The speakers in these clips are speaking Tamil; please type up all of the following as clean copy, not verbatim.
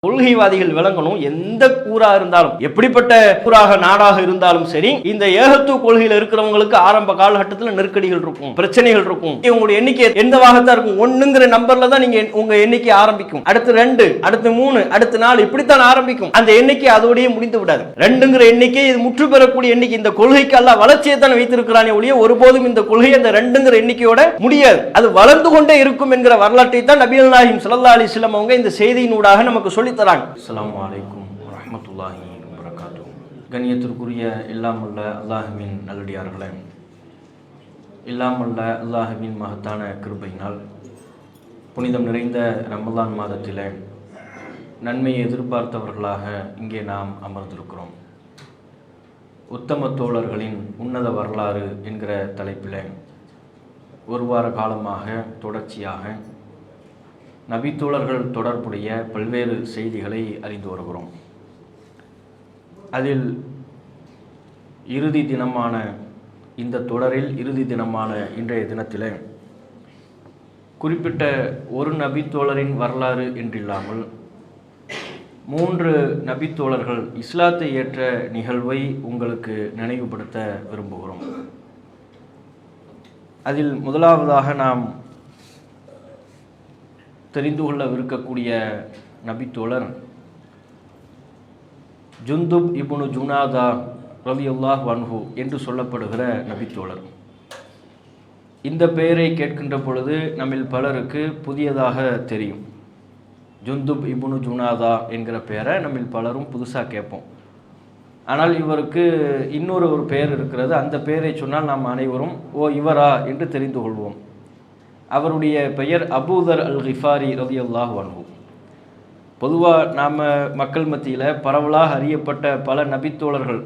கொள்கைவாதிகள் விளங்கணும். எந்த கூறா இருந்தாலும், எப்படிப்பட்ட கூறாக நாடாக இருந்தாலும் சரி, இந்த ஏகத்துவ கொள்கையில் இருக்கிறவங்களுக்கு ஆரம்ப காலகட்டத்தில் நெருக்கடிகள் இருக்கும், பிரச்சனைகள் இருக்கும். உங்களுடைய எண்ணிக்கை எந்தவாகத்தான் இருக்கும். 1ங்கிற நம்பர்ல தான் நீங்க உங்க எண்ணிக்கை ஆரம்பிக்கும். அடுத்து 2, அடுத்து 3, அடுத்து 4, இப்படித்தான் ஆரம்பிக்கும். அந்த எண்ணிக்கை அதோடய முடிந்து விடாது. 2ங்கிற எண்ணிக்கை இது முற்று பெறக்கூடிய எண்ணிக்கை. இந்த கொள்கைக்கு அல்லாஹ் வளர்ச்சியை தான் வைத்திருக்கிறானே ஒழிய ஒருபோதும் இந்த கொள்கை அந்த 2ங்கிற எண்ணிக்கையோட முடியாது. அது வளர்ந்து கொண்டே இருக்கும் என்கிற வரலாற்றை தான் நபிகள் நாயகம் ஸல்லல்லாஹு அலைஹி வஸல்லம் அவங்க இந்த செய்தியினூடாக நமக்கு சொல்லி தராங்க. அஸ்ஸலாமு அலைக்கும் வரஹ்மத்துல்லாஹி வபரகாத்துஹு. கண்ணியத்திற்குரிய எல்லாம் வல்ல அல்லாஹ்வின் நல்லடியார்களே, எல்லாம் வல்ல அல்லாஹ்வின் மகத்தான கிருபையினால் புனிதம் நிறைந்த ரமலான் மாதத்திலே நன்மையை எதிர்பார்த்தவர்களாக இங்கே நாம் அமர்ந்திருக்கிறோம். உத்தம தோழர்களின் உன்னத வரலாறு என்கிற தலைப்பில் ஒரு வார காலமாக தொடர்ச்சியாக நபித்தோழர்கள் தொடர்புடைய பல்வேறு செய்திகளை அறிந்து வருகிறோம். அதில் இறுதி தினமான இந்த தொடரில் இறுதி தினமான இன்றைய தினத்தில் குறிப்பிட்ட ஒரு நபித்தோழரின் வரலாறு என்றில்லாமல் 3 நபித்தோழர்கள் இஸ்லாத்தை ஏற்ற நிகழ்வை உங்களுக்கு நினைவுபடுத்த விரும்புகிறோம். அதில் முதலாவதாக நாம் தெரிந்து கொள்ளவிருக்கக்கூடிய நபித்தோழர் ஜுந்துப் இப்னு ஜுனாதா ரலியல்லாஹு அன்ஹு என்று சொல்லப்படுகிற நபித்தோழர். இந்த பெயரை கேட்கின்ற பொழுது நம்மில் பலருக்கு புதியதாக தெரியும். ஜுந்துப் இப்னு ஜுனாதா என்கிற பெயரை நம்மில் பலரும் புதுசாக கேட்போம். ஆனால் இவருக்கு இன்னொரு பெயர் இருக்கிறது. அந்த பெயரை சொன்னால் நாம் அனைவரும் ஓ இவரா என்று தெரிந்து கொள்வோம். அவருடைய பெயர் அபூதர் அல் கிஃபாரி ரலியல்லாஹு அன்ஹு. பொதுவாக நாம் மக்கள் மத்தியில் பரவலாக அறியப்பட்ட பல நபித்தோழர்கள்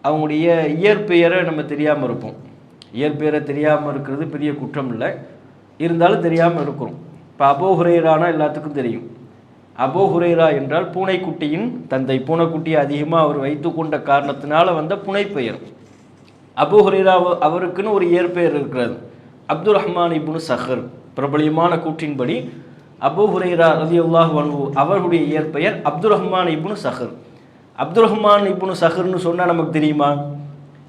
அவங்களுடைய இயற்பெயரை நம்ம தெரியாமல் இருப்போம். இயற்பெயரை தெரியாமல் இருக்கிறது பெரிய குற்றம் இல்லை, இருந்தாலும் தெரியாமல் இருக்கிறோம். இப்போ அபூ ஹுரைரானா எல்லாத்துக்கும் தெரியும். அபூ ஹுரைரா என்றால் பூனைக்குட்டியின் தந்தை. பூனைக்குட்டியை அதிகமாக அவர் வைத்து கொண்ட காரணத்தினால வந்த புனைப்பெயர். அபூ ஹுரைரா அவருக்குன்னு ஒரு இயற்பெயர் இருக்கிறது, அப்துர் ரஹ்மான் இப்னு சஹர். பிரபலியமான கூற்றின்படி அபூ ஹுரைரா ரலியல்லாஹு அன்ஹு அவர்களுடைய இயற்பெயர் அப்துர் ரஹ்மான் இப்னு சஹர். அப்துர் ரஹ்மான் இப்னு சஹர்னு சொன்னால் நமக்கு தெரியுமா?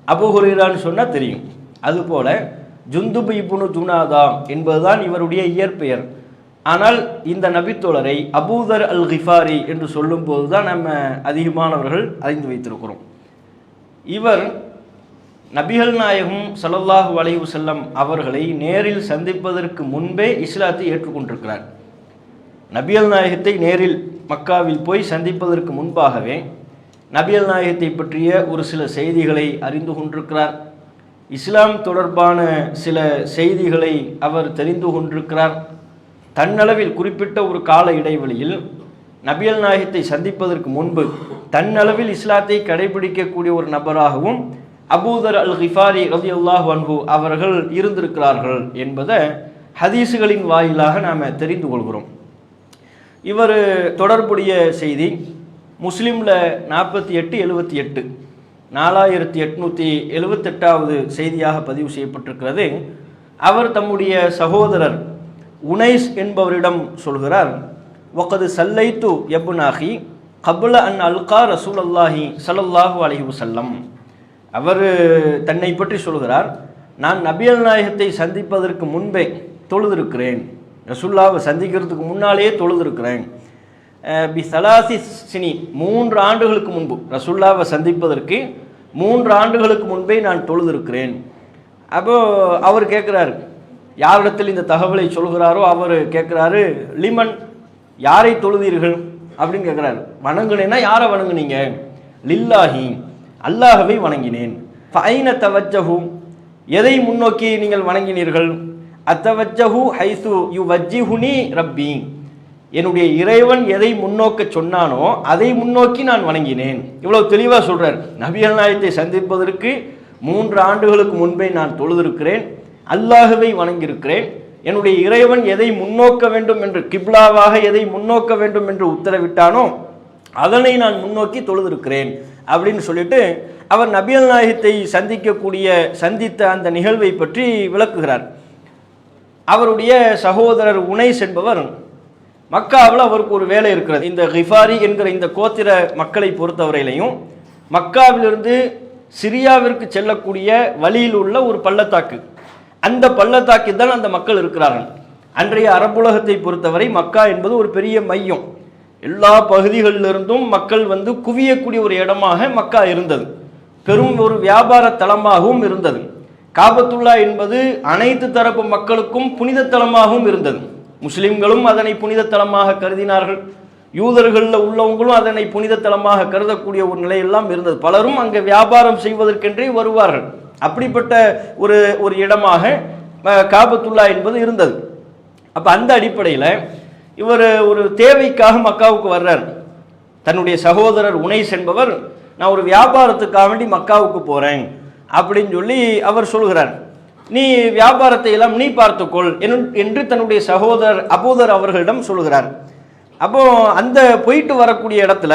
அபூ ஹுரைரான்னு சொன்னால் தெரியும். அதுபோல் ஜுந்துப் இப்னு ஜுனாதா என்பதுதான் இவருடைய இயற்பெயர். ஆனால் இந்த நபித்தோழரை அபூதர் அல் கிஃபாரி என்று சொல்லும்போது தான் நம்ம அதிகமானவர்கள் அறிந்து வைத்திருக்கிறோம். இவர் நபிகள் நாயகம் ஸல்லல்லாஹு அலைஹி வஸல்லம் அவர்களை நேரில் சந்திப்பதற்கு முன்பே இஸ்லாத்தை ஏற்றுக்கொண்டிருக்கிறார். நபிகள் நாயகத்தை நேரில் மக்காவில் போய் சந்திப்பதற்கு முன்பாகவே நபிகள் நாயகத்தை பற்றிய ஒரு சில செய்திகளை அறிந்து கொண்டிருக்கிறார். இஸ்லாம் தொடர்பான சில செய்திகளை அவர் தெரிந்து கொண்டிருக்கிறார். தன்னளவில் குறிப்பிட்ட ஒரு கால இடைவெளியில் நபிகள் நாயகத்தை சந்திப்பதற்கு முன்பு தன்னளவில் இஸ்லாத்தை கடைபிடிக்கக்கூடிய ஒரு நபராகவும் அபூதர் அல் கிஃபாரி ரலியல்லாஹு அன்ஹு அவர்கள் இருந்திருக்கிறார்கள் என்பதை ஹதீஸுகளின் வாயிலாக நாம் தெரிந்து கொள்கிறோம். இவர் தொடர்புடைய செய்தி முஸ்லீமில் 4878 4878வது செய்தியாக பதிவு செய்யப்பட்டிருக்கிறது. அவர் தம்முடைய சகோதரர் உனைஸ் என்பவரிடம் சொல்கிறார், வகது சல்லைத்து யப்னாஹி கப்ல அன் அல்கா ரசூலல்லாஹி ஸல்லல்லாஹு அலைஹி வஸல்லம். அவர் தன்னை பற்றி சொல்கிறார், நான் நபிகள் நாயகத்தை சந்திப்பதற்கு முன்பே தொழுதிருக்கிறேன். ரசூல்லாவை சந்திக்கிறதுக்கு முன்னாலேயே தொழுதிருக்கிறேன். பி சலாசி சினி 3 ஆண்டுகளுக்கு முன்பு, ரசூல்லாவை சந்திப்பதற்கு 3 ஆண்டுகளுக்கு முன்பே நான் தொழுதிருக்கிறேன். அப்போது அவர் கேட்குறாரு, யாரிடத்தில் இந்த தகவலை சொல்கிறாரோ அவர் கேட்குறாரு, லிமன், யாரை தொழுதீர்கள் அப்படின்னு கேட்குறாரு. வணங்குனேன்னா யாரை வணங்குனீங்க? லில்லாஹி, அல்லாஹவை வணங்கினேன். ஃபைன தவஜ்ஜஹு, எதை முன்னோக்கி நீங்கள் வணங்கினீர்கள்? அத்தவஜ்ஜஹு ஹைசு யுவஜ்ஜிஹுனி ரப்பி, என்னுடைய இறைவன் எதை முன்னோக்க சொன்னானோ அதை முன்னோக்கி நான் வணங்கினேன். இவ்வளவு தெளிவாக சொல்றார். நபிகள் நாயகத்தை சந்திப்பதற்கு 3 ஆண்டுகளுக்கு முன்பே நான் தொழுதிருக்கிறேன், அல்லாஹவை வணங்கியிருக்கிறேன், என்னுடைய இறைவன் எதை முன்னோக்க வேண்டும் என்று, கிப்லாவாக எதை முன்னோக்க வேண்டும் என்று உத்தரவிட்டானோ அதனை நான் முன்னோக்கி தொழுதிருக்கிறேன் அப்படின்னு சொல்லிட்டு அவர் நபிகள் நாயகத்தை சந்தித்த அந்த நிகழ்வை பற்றி விளக்குகிறார். அவருடைய சகோதரர் உனைஸ் என்பவர் மக்காவில் அவருக்கு ஒரு வேலை இருக்கிறது. இந்த கிஃபாரி என்கிற இந்த கோத்திர மக்களை பொறுத்தவரையிலையும் மக்காவிலிருந்து சிரியாவிற்கு செல்லக்கூடிய வழியில் உள்ள ஒரு பள்ளத்தாக்கு, அந்த பள்ளத்தாக்கில் தான் அந்த மக்கள் இருக்கிறார்கள். அன்றைய அரபுலகத்தை பொறுத்தவரை மக்கா என்பது ஒரு பெரிய மையம். எல்லா பகுதிகளிலிருந்தும் மக்கள் குவியக்கூடிய ஒரு இடமாக மக்கா இருந்தது. பெரும் ஒரு வியாபார தலமாகவும் இருந்தது. காபத்துல்லா என்பது அனைத்து தரப்பு மக்களுக்கும் புனித தலமாகவும் இருந்தது. முஸ்லிம்களும் அதனை புனித தலமாக கருதினார்கள். யூதர்களில் உள்ளவங்களும் அதனை புனித தலமாக கருதக்கூடிய ஒரு நிலையெல்லாம் இருந்தது. பலரும் அங்கே வியாபாரம் செய்வதற்கென்றே வருவார்கள். அப்படிப்பட்ட ஒரு இடமாக காபத்துல்லா என்பது இருந்தது. அப்போ அந்த அடிப்படையில் இவர் ஒரு தேவைக்காக மக்காவுக்கு வர்றார். தன்னுடைய சகோதரர் உனைஸ் என்பவர், நான் ஒரு வியாபாரத்துக்காக வேண்டி மக்காவுக்கு போகிறேன் அப்படின்னு சொல்லி அவர் சொல்கிறார். நீ வியாபாரத்தை எல்லாம் நீ பார்த்துக்கொள் என்று தன்னுடைய சகோதரர் அபூதர் அவர்களிடம் சொல்கிறார். அப்போ அந்த போயிட்டு வரக்கூடிய இடத்துல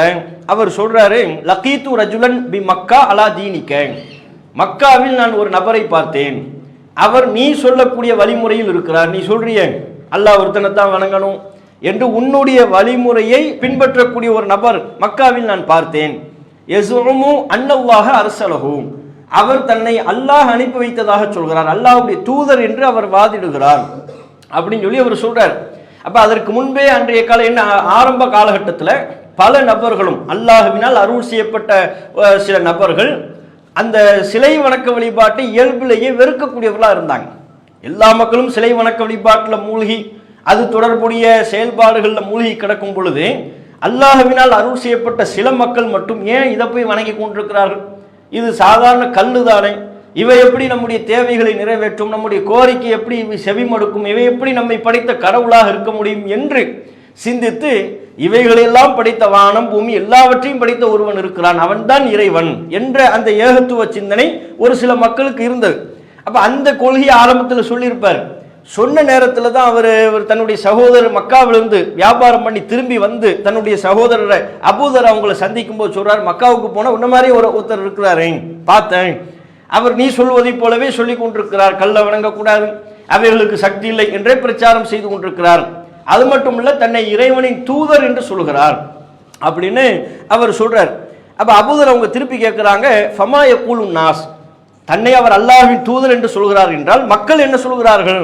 அவர் சொல்றாரு, லகீத்து ரஜுலன் பி மக்கா அலா தீனிக்க, மக்காவில் நான் ஒரு நபரை பார்த்தேன், அவர் நீ சொல்லக்கூடிய வழிமுறையில் இருக்கிறார். நீ சொல்றிய அல்லாஹ் ஒருத்தனைத்தான் வணங்கணும் என்று உன்னுடைய வழிமுறையை பின்பற்றக்கூடிய ஒரு நபர் மக்காவில் நான் பார்த்தேன். யஸுமு அன்னல்லாஹ அர்ஸலஹு, அவர் தன்னை அல்லாஹ் அனுப்பி வைத்ததாக சொல்கிறார், அல்லாஹ்வுடைய தூதர் என்று அவர் வாதிடுகிறார் அப்படின்னு சொல்லி அவர் சொல்றார். அப்ப அதற்கு முன்பே அன்றைய கால என்ன ஆரம்ப காலகட்டத்தில் பல நபர்களும் அல்லாஹ்வினால் அருள் செய்யப்பட்ட சில நபர்கள் அந்த சிலை வணக்க வழிபாட்டை இயல்பிலேயே வெறுக்கக்கூடியவர்களாக இருந்தாங்க. எல்லா மக்களும் சிலை வணக்க வழிபாட்டில் மூழ்கி அது தொடர்புடைய செயல்பாடுகளில் மூழ்கி கிடக்கும் பொழுது அல்லாஹ்வினால் அருள் செய்யப்பட்ட சில மக்கள் மட்டும் ஏன் இதை போய் வணங்கி கொண்டிருக்கிறார்கள்? இது சாதாரண கல்லு தானே, இவை எப்படி நம்முடைய தேவைகளை நிறைவேற்றும், நம்முடைய கோரிக்கை எப்படி இவை செவிமடுக்கும், இவை எப்படி நம்மை படைத்த கடவுளாக இருக்க முடியும் என்று சிந்தித்து இவைகளெல்லாம் படைத்த வானம் பூமி எல்லாவற்றையும் படைத்த ஒருவன் இருக்கிறான், அவன்தான் இறைவன் என்ற அந்த ஏகத்துவ சிந்தனை ஒரு சில மக்களுக்கு இருந்தது. அப்ப அந்த கொள்கையை ஆரம்பத்தில் சொல்லியிருப்பார். சொன்ன நேரத்தில் தான் அவர் தன்னுடைய சகோதரர் மக்காவிலிருந்து வியாபாரம் பண்ணி திரும்பி வந்து தன்னுடைய சகோதரரை அபூதர் அவங்களை சந்திக்கும் போது சொல்றார், மக்காவுக்கு போன உன்ன மாதிரி ஒருத்தர் இருக்கிறாரு பார்த்தேன், அவர் நீ சொல்வதை போலவே சொல்லி கொண்டிருக்கிறார், கல்லை வணங்கக்கூடாது, அவைகளுக்கு சக்தி இல்லை என்றே பிரச்சாரம் செய்து கொண்டிருக்கிறார். அது மட்டும் இல்ல தன்னை இறைவனின் தூதர் என்று சொல்கிறார் அப்படின்னு அவர் சொல்றார். அப்ப அபூதர் அவங்க திருப்பி கேட்கிறாங்க, ஃபமா யகூலுன் நாஸ், தன்னை அவர் அல்லாஹ்வின் தூதர் என்று சொல்கிறார் என்றால் மக்கள் என்ன சொல்கிறார்கள்?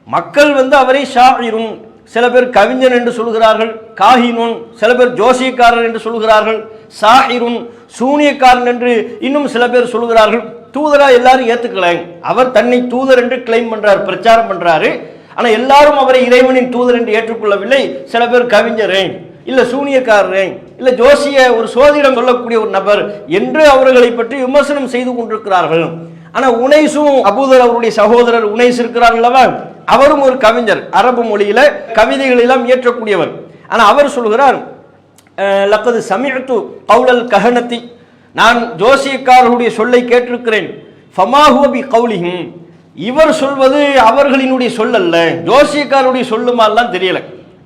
மக்கள் அவரை ஷாயிரும், சில பேர் கவிஞன் என்று சொல்கிறார்கள், காஹினுன், சில பேர் ஜோசியக்காரர் என்று சொல்கிறார்கள், சாஹிருன், சூனியக்காரன் என்று இன்னும் சில பேர் சொல்கிறார்கள். தூதரா எல்லாரும் ஏத்துக்கல, அவர் தன்னை தூதர் என்று கிளைம் பண்றார், பிரச்சாரம் பண்றாரு. ஆனா எல்லாரும் அவரை இறைவனின் தூதர் என்று ஏற்றுக்கொள்ளவில்லை. சில பேர் கவிஞரே, இல்ல சூனியக்காரரே, இல்ல ஜோசிய ஒரு சோதிடம் சொல்லக்கூடிய ஒரு நபர் என்று அவர்களை பற்றி விமர்சனம் செய்து கொண்டிருக்கிறார்கள். ஆனா உனைசும் அபூதர் அவருடைய சகோதரர் உனைஸ் இருக்கிறார் அல்லவா, அவரும் ஒரு கவிஞர், அரபு மொழியில கவிதைகள் எல்லாம் இயற்றக்கூடியவர். ஆனா அவர் சொல்கிறார், லக்கது சமிஅத்து கௌலல் கஹனத்தி, நான் ஜோசியக்காரர்களுடைய சொல்லை கேட்டிருக்கிறேன், ஃபமா ஹுவ பி கௌலிஹிம், இவர் சொல்வது அவர்களினுடைய சொல் அல்ல, ஜோசியக்காரருடைய சொல்லுமாலாம் தெரியல,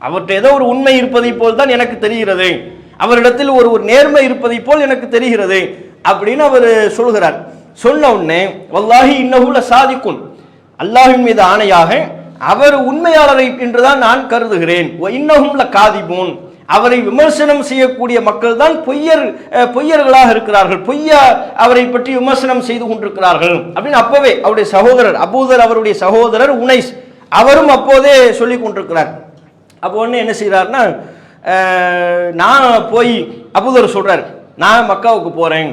அவர்கிட்ட ஏதோ ஒரு உண்மை இருப்பதை போல் தான் எனக்கு தெரிகிறது, அவரிடத்தில் ஒரு நேர்மை இருப்பதை போல் எனக்கு தெரிகிறது அப்படின்னு அவர் சொல்கிறார். சொன்ன உடனே வல்லாஹி இன்னஹு லசாதிகுன், அல்லாஹ்வின் மீது ஆணையாக அவர் உண்மையாளரை என்றுதான் நான் கருதுகிறேன், இன்னஹும் லகாதிபூன், அவரை விமர்சனம் செய்யக்கூடிய மக்கள் தான் பொய்யர்களாக இருக்கிறார்கள், பொய்யா அவரை பற்றி விமர்சனம் செய்து கொண்டிருக்கிறார்கள் அப்படின்னு அப்பவே அவருடைய சகோதரர் அபூதர் அவருடைய சகோதரர் உனைஸ் அவரும் அப்போதே சொல்லி கொண்டிருக்கிறார். அப்போ ஒன்று என்ன செய்கிறார்னா, நான் போய் அபூதர் சொல்றார், நான் மக்காவுக்கு போறேன்,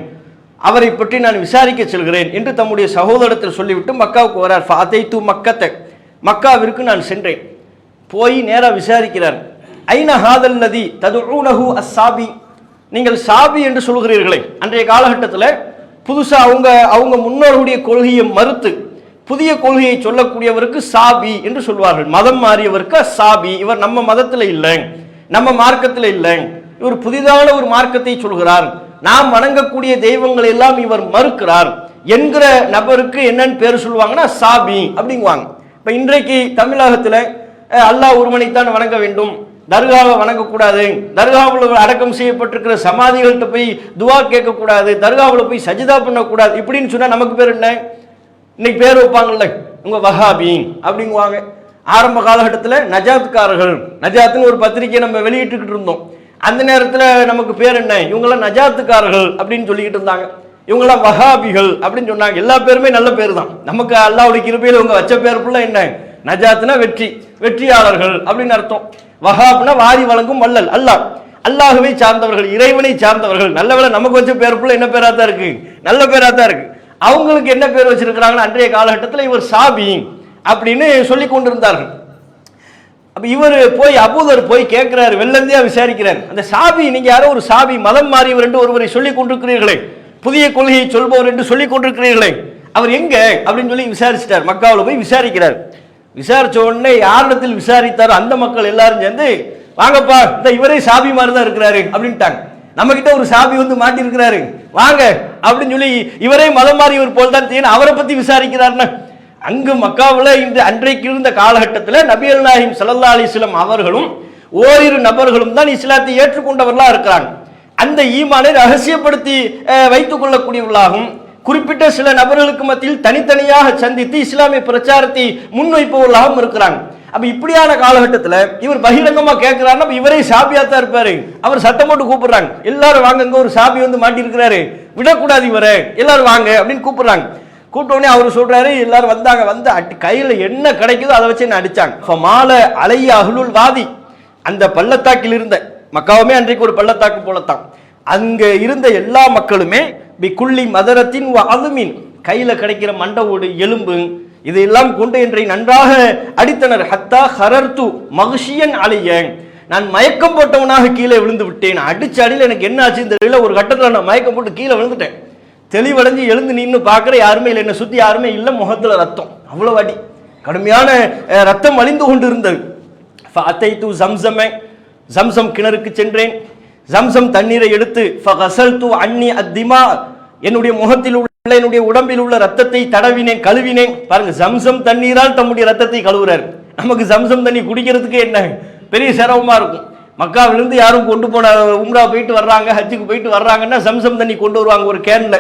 அவரை பற்றி நான் விசாரிக்க செல்கிறேன் என்று தம்முடைய சகோதரத்தில் சொல்லிவிட்டு மக்காவுக்கு வரார். ஃபாதைத்து மக்கத்தை, மக்காவிற்கு நான் சென்றேன். போய் நேராக விசாரிக்கிறார். ஐன ஹாதல்லதி ததுஊனஹு அஸ்ஸாபி, நீங்கள் சாபி என்று சொல்கிறீர்களே, அன்றைய காலகட்டத்தில் புதுசாக அவங்க முன்னோர்களுடைய கொள்கையை மறுத்து புதிய கொள்கையை சொல்லக்கூடியவருக்கு சாபி என்று சொல்வார்கள். மதம் மாறியவருக்கு சாபி, இவர் நம்ம மதத்தில் இல்லை, நம்ம மார்க்கத்தில் இல்லை, இவர் புதிதான ஒரு மார்க்கத்தை சொல்கிறார், நாம் வணங்கக்கூடிய தெய்வங்கள் எல்லாம் இவர் மறுக்கிறார் என்கிற நபருக்கு என்னன்னு பேர் சொல்லுவாங்கன்னா சாபி அப்படிங்குவாங்க. இப்ப இன்றைக்கு தமிழகத்தில் அல்லாஹ் ஒருவனைத்தான் வணங்க வேண்டும், தர்காவை வணங்கக்கூடாது, தர்காவில் அடக்கம் செய்யப்பட்டிருக்கிற சமாதிகள்கிட்ட போய் துவா கேட்கக்கூடாது, தர்காவில் போய் சஜிதா பண்ணக்கூடாது இப்படின்னு சொன்னா நமக்கு பேர் என்ன? இன்னைக்கு பேர் வைப்பாங்கல்ல, உங்க வஹாபி அப்படிங்குவாங்க. ஆரம்ப காலகட்டத்தில் நஜாத்காரர்கள், நஜாத்துன்னு ஒரு பத்திரிகை நம்ம வெளியிட்டுக்கிட்டு இருந்தோம். அந்த நேரத்தில் நமக்கு பேர் என்ன, இவங்கெல்லாம் நஜாத்துக்காரர்கள் அப்படின்னு சொல்லிக்கிட்டு இருந்தாங்க. இவங்கெல்லாம் வஹாபிகள் அப்படின்னு சொன்னாங்க. எல்லா பேருமே நல்ல பேர் தான். நமக்கு அல்லாஹ்வுடைய கிருபையில் இவங்க வச்ச பேர் ஃபுல்லாக என்ன, நஜாத்னா வெற்றி, வெற்றியாளர்கள் அப்படின்னு அர்த்தம். வஹாப்னா வாரி வழங்கும் வள்ளல், அல்லாஹ், அல்லாஹ்வை சார்ந்தவர்கள், இறைவனை சார்ந்தவர்கள். நல்ல வேளை நமக்கு வச்ச பேர் ஃபுல்லாக என்ன பேராக தான் இருக்கு, நல்ல பேராக தான் இருக்கு. அவங்களுக்கு என்ன பேர் வச்சிருக்கிறாங்கன்னா, அன்றைய காலகட்டத்தில் இவர் சாபி அப்படின்னு சொல்லி கொண்டிருந்தார்கள். அப்ப இவர் போய் அபூதர் போய் கேட்கிறாரு, வெள்ளந்தியா விசாரிக்கிறார், அந்த சாபி, நீங்க யாரோ ஒரு சாபி, மதம் மாறியவர் என்று ஒருவரை சொல்லிக் கொண்டிருக்கிறீர்களே, புதிய கொள்கையை சொல்பவர் என்று சொல்லிக் கொண்டிருக்கிறீர்களே, அவர் எங்க அப்படின்னு சொல்லி விசாரிச்சிட்டார். மக்காவில் போய் விசாரிக்கிறார். விசாரிச்ச உடனே யாரிடத்தில் விசாரித்தாரோ அந்த மக்கள் எல்லாரும் சேர்ந்து, வாங்கப்பா, இந்த இவரே சாபி மாதிரி தான் இருக்கிறாரு அப்படின்ட்டாங்க. நம்ம கிட்ட ஒரு சாபி வந்து மாட்டி இருக்கிறாரு, வாங்க அப்படின்னு சொல்லி இவரே மதம் மாறியவர் போல் தான் தெரியும், அவரை பத்தி விசாரிக்கிறார்னு. அங்கு மக்காவில் இன்று அன்றைக்கு இருந்த காலகட்டத்தில் நபிகள் நாயகம் ஸல்லல்லாஹு அலைஹி வஸல்லம் அவர்களும் ஓரிரு நபர்களும் தான் இஸ்லாத்தை ஏற்றுக்கொண்டவர்களா இருக்கிறாங்க. அந்த ஈமானை ரகசியப்படுத்தி வைத்துக் கொள்ளக்கூடியவர்களாகவும், குறிப்பிட்ட சில நபர்களுக்கு மத்தியில் தனித்தனியாக சந்தித்து இஸ்லாமிய பிரச்சாரத்தை முன்வைப்பவர்களாகவும் இருக்கிறாங்க. அப்ப இப்படியான காலகட்டத்தில் இவர் பகிரங்கமா கேட்கிறாருன்னா இவரே சாபியாத்தான் இருப்பாரு. அவர் சத்தம் போட்டு கூப்பிடுறாங்க, எல்லாரும் வாங்க, இங்க ஒரு சாபி வந்து மாட்டி இருக்கிறாரு, விடக்கூடாது இவரை, எல்லாரும் வாங்க அப்படின்னு கூப்பிடுறாங்க. கூட்டோடனே அவர் சொல்றாரு, எல்லாரும் வந்தாங்க, வந்து கையில என்ன கிடைக்குதோ அதை வச்சு என்ன அடிச்சாங்க. மால அலைய அஹ்லுல் வாதி, அந்த பள்ளத்தாக்கில் இருந்த, மக்காவுமே அன்றைக்கு ஒரு பள்ளத்தாக்கு போலத்தான், அங்க இருந்த எல்லா மக்களுமே பிகுல்லி மதரத்தின் அதுமின், கையில கிடைக்கிற மண்டவோடு, எலும்பு, இதையெல்லாம் கொண்டு என்றை நன்றாக அடித்தனர். ஹத்தா ஹரர்து மகிஷியன் அலைய, நான் மயக்கம் போட்டவனாக கீழே விழுந்து விட்டேன். அடிச்ச அடியில் எனக்கு என்ன ஆச்சுன்னு தெரியல, ஒரு கட்டத்தில் நான் மயக்கம் போட்டு கீழே விழுந்துட்டேன். தெளிவடைஞ்சு எழுந்து நின்று பார்க்குற யாருமே இல்லை, என்னை சுற்றி யாருமே இல்லை, முகத்தில் ரத்தம், அவ்வளோ அடி, கடுமையான ரத்தம் வழிந்து கொண்டு இருந்தது. ஃபஅதைது ஜம்ஸமை, ஜம்சம் கிணறுக்கு சென்றேன். ஜம்சம் தண்ணீரை எடுத்து ஃபகஸல்து அன்னி அத்திமா, என்னுடைய முகத்தில் உள்ள, என்னுடைய உடம்பில் உள்ள ரத்தத்தை தடவினேன், கழுவினேன். பாருங்க, ஜம்சம் தண்ணீரால் தம்முடைய ரத்தத்தை கழுவுறாரு. நமக்கு ஜம்சம் தண்ணி குடிக்கிறதுக்கு என்ன பெரிய சிரமமா இருக்கும். மக்காவிலிருந்து யாரும் கொண்டு போன, உம்ரா போயிட்டு வர்றாங்க, ஹஜ்ஜுக்கு போயிட்டு வர்றாங்கன்னா ஜம்சம் தண்ணி கொண்டு வருவாங்க, ஒரு கேன்ல